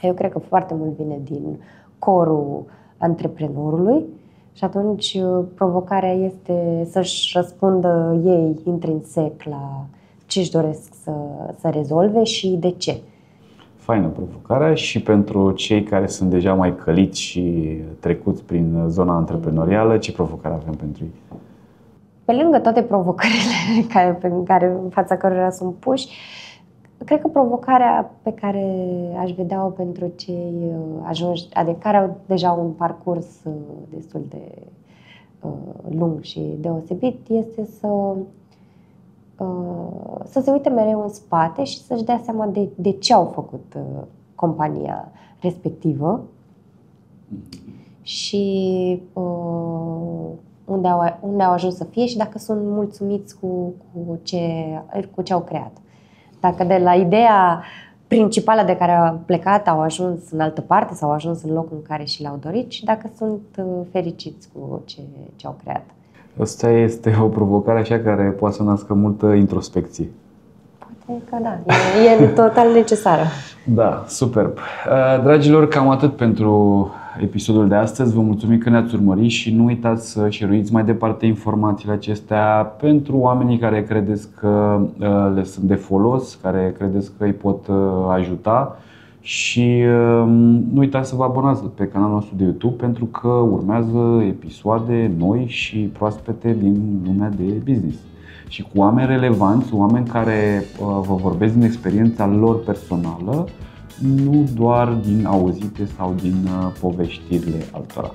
Speaker 1: Eu cred că foarte mult vine din corul antreprenorului și atunci provocarea este să-și răspundă ei intrinsec la ce își doresc să rezolve și de ce.
Speaker 2: Faină provocarea. Și pentru cei care sunt deja mai căliți și trecuți prin zona antreprenorială, ce provocare avem pentru ei?
Speaker 1: Pe lângă toate provocările în fața cărora sunt puși, cred că provocarea pe care aș vedea-o pentru cei adică care au deja un parcurs destul de lung și deosebit, este să se uite mereu în spate și să-și dea seama de ce au făcut compania respectivă și unde au ajuns să fie și dacă sunt mulțumiți cu ce au creat. Dacă de la ideea principală de care au plecat au ajuns în altă parte sau au ajuns în locul în care și l-au dorit și dacă sunt fericiți cu ce au creat.
Speaker 2: Asta este o provocare așa care poate să nască multă introspecție.
Speaker 1: Poate că da, e total necesară.
Speaker 2: Da, superb. Dragilor, cam atât pentru episodul de astăzi. Vă mulțumim că ne-ați urmărit și nu uitați să share-uiți mai departe informațiile acestea pentru oamenii care credeți că le sunt de folos, care credeți că îi pot ajuta și nu uitați să vă abonați pe canalul nostru de YouTube pentru că urmează episoade noi și proaspete din lumea de business și cu oameni relevanți, oameni care vă vorbesc din experiența lor personală, nu doar din auzite sau din poveștirile altora.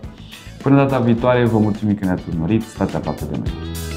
Speaker 2: Până data viitoare, vă mulțumim că ne-ați urmărit, stați aproape de noi!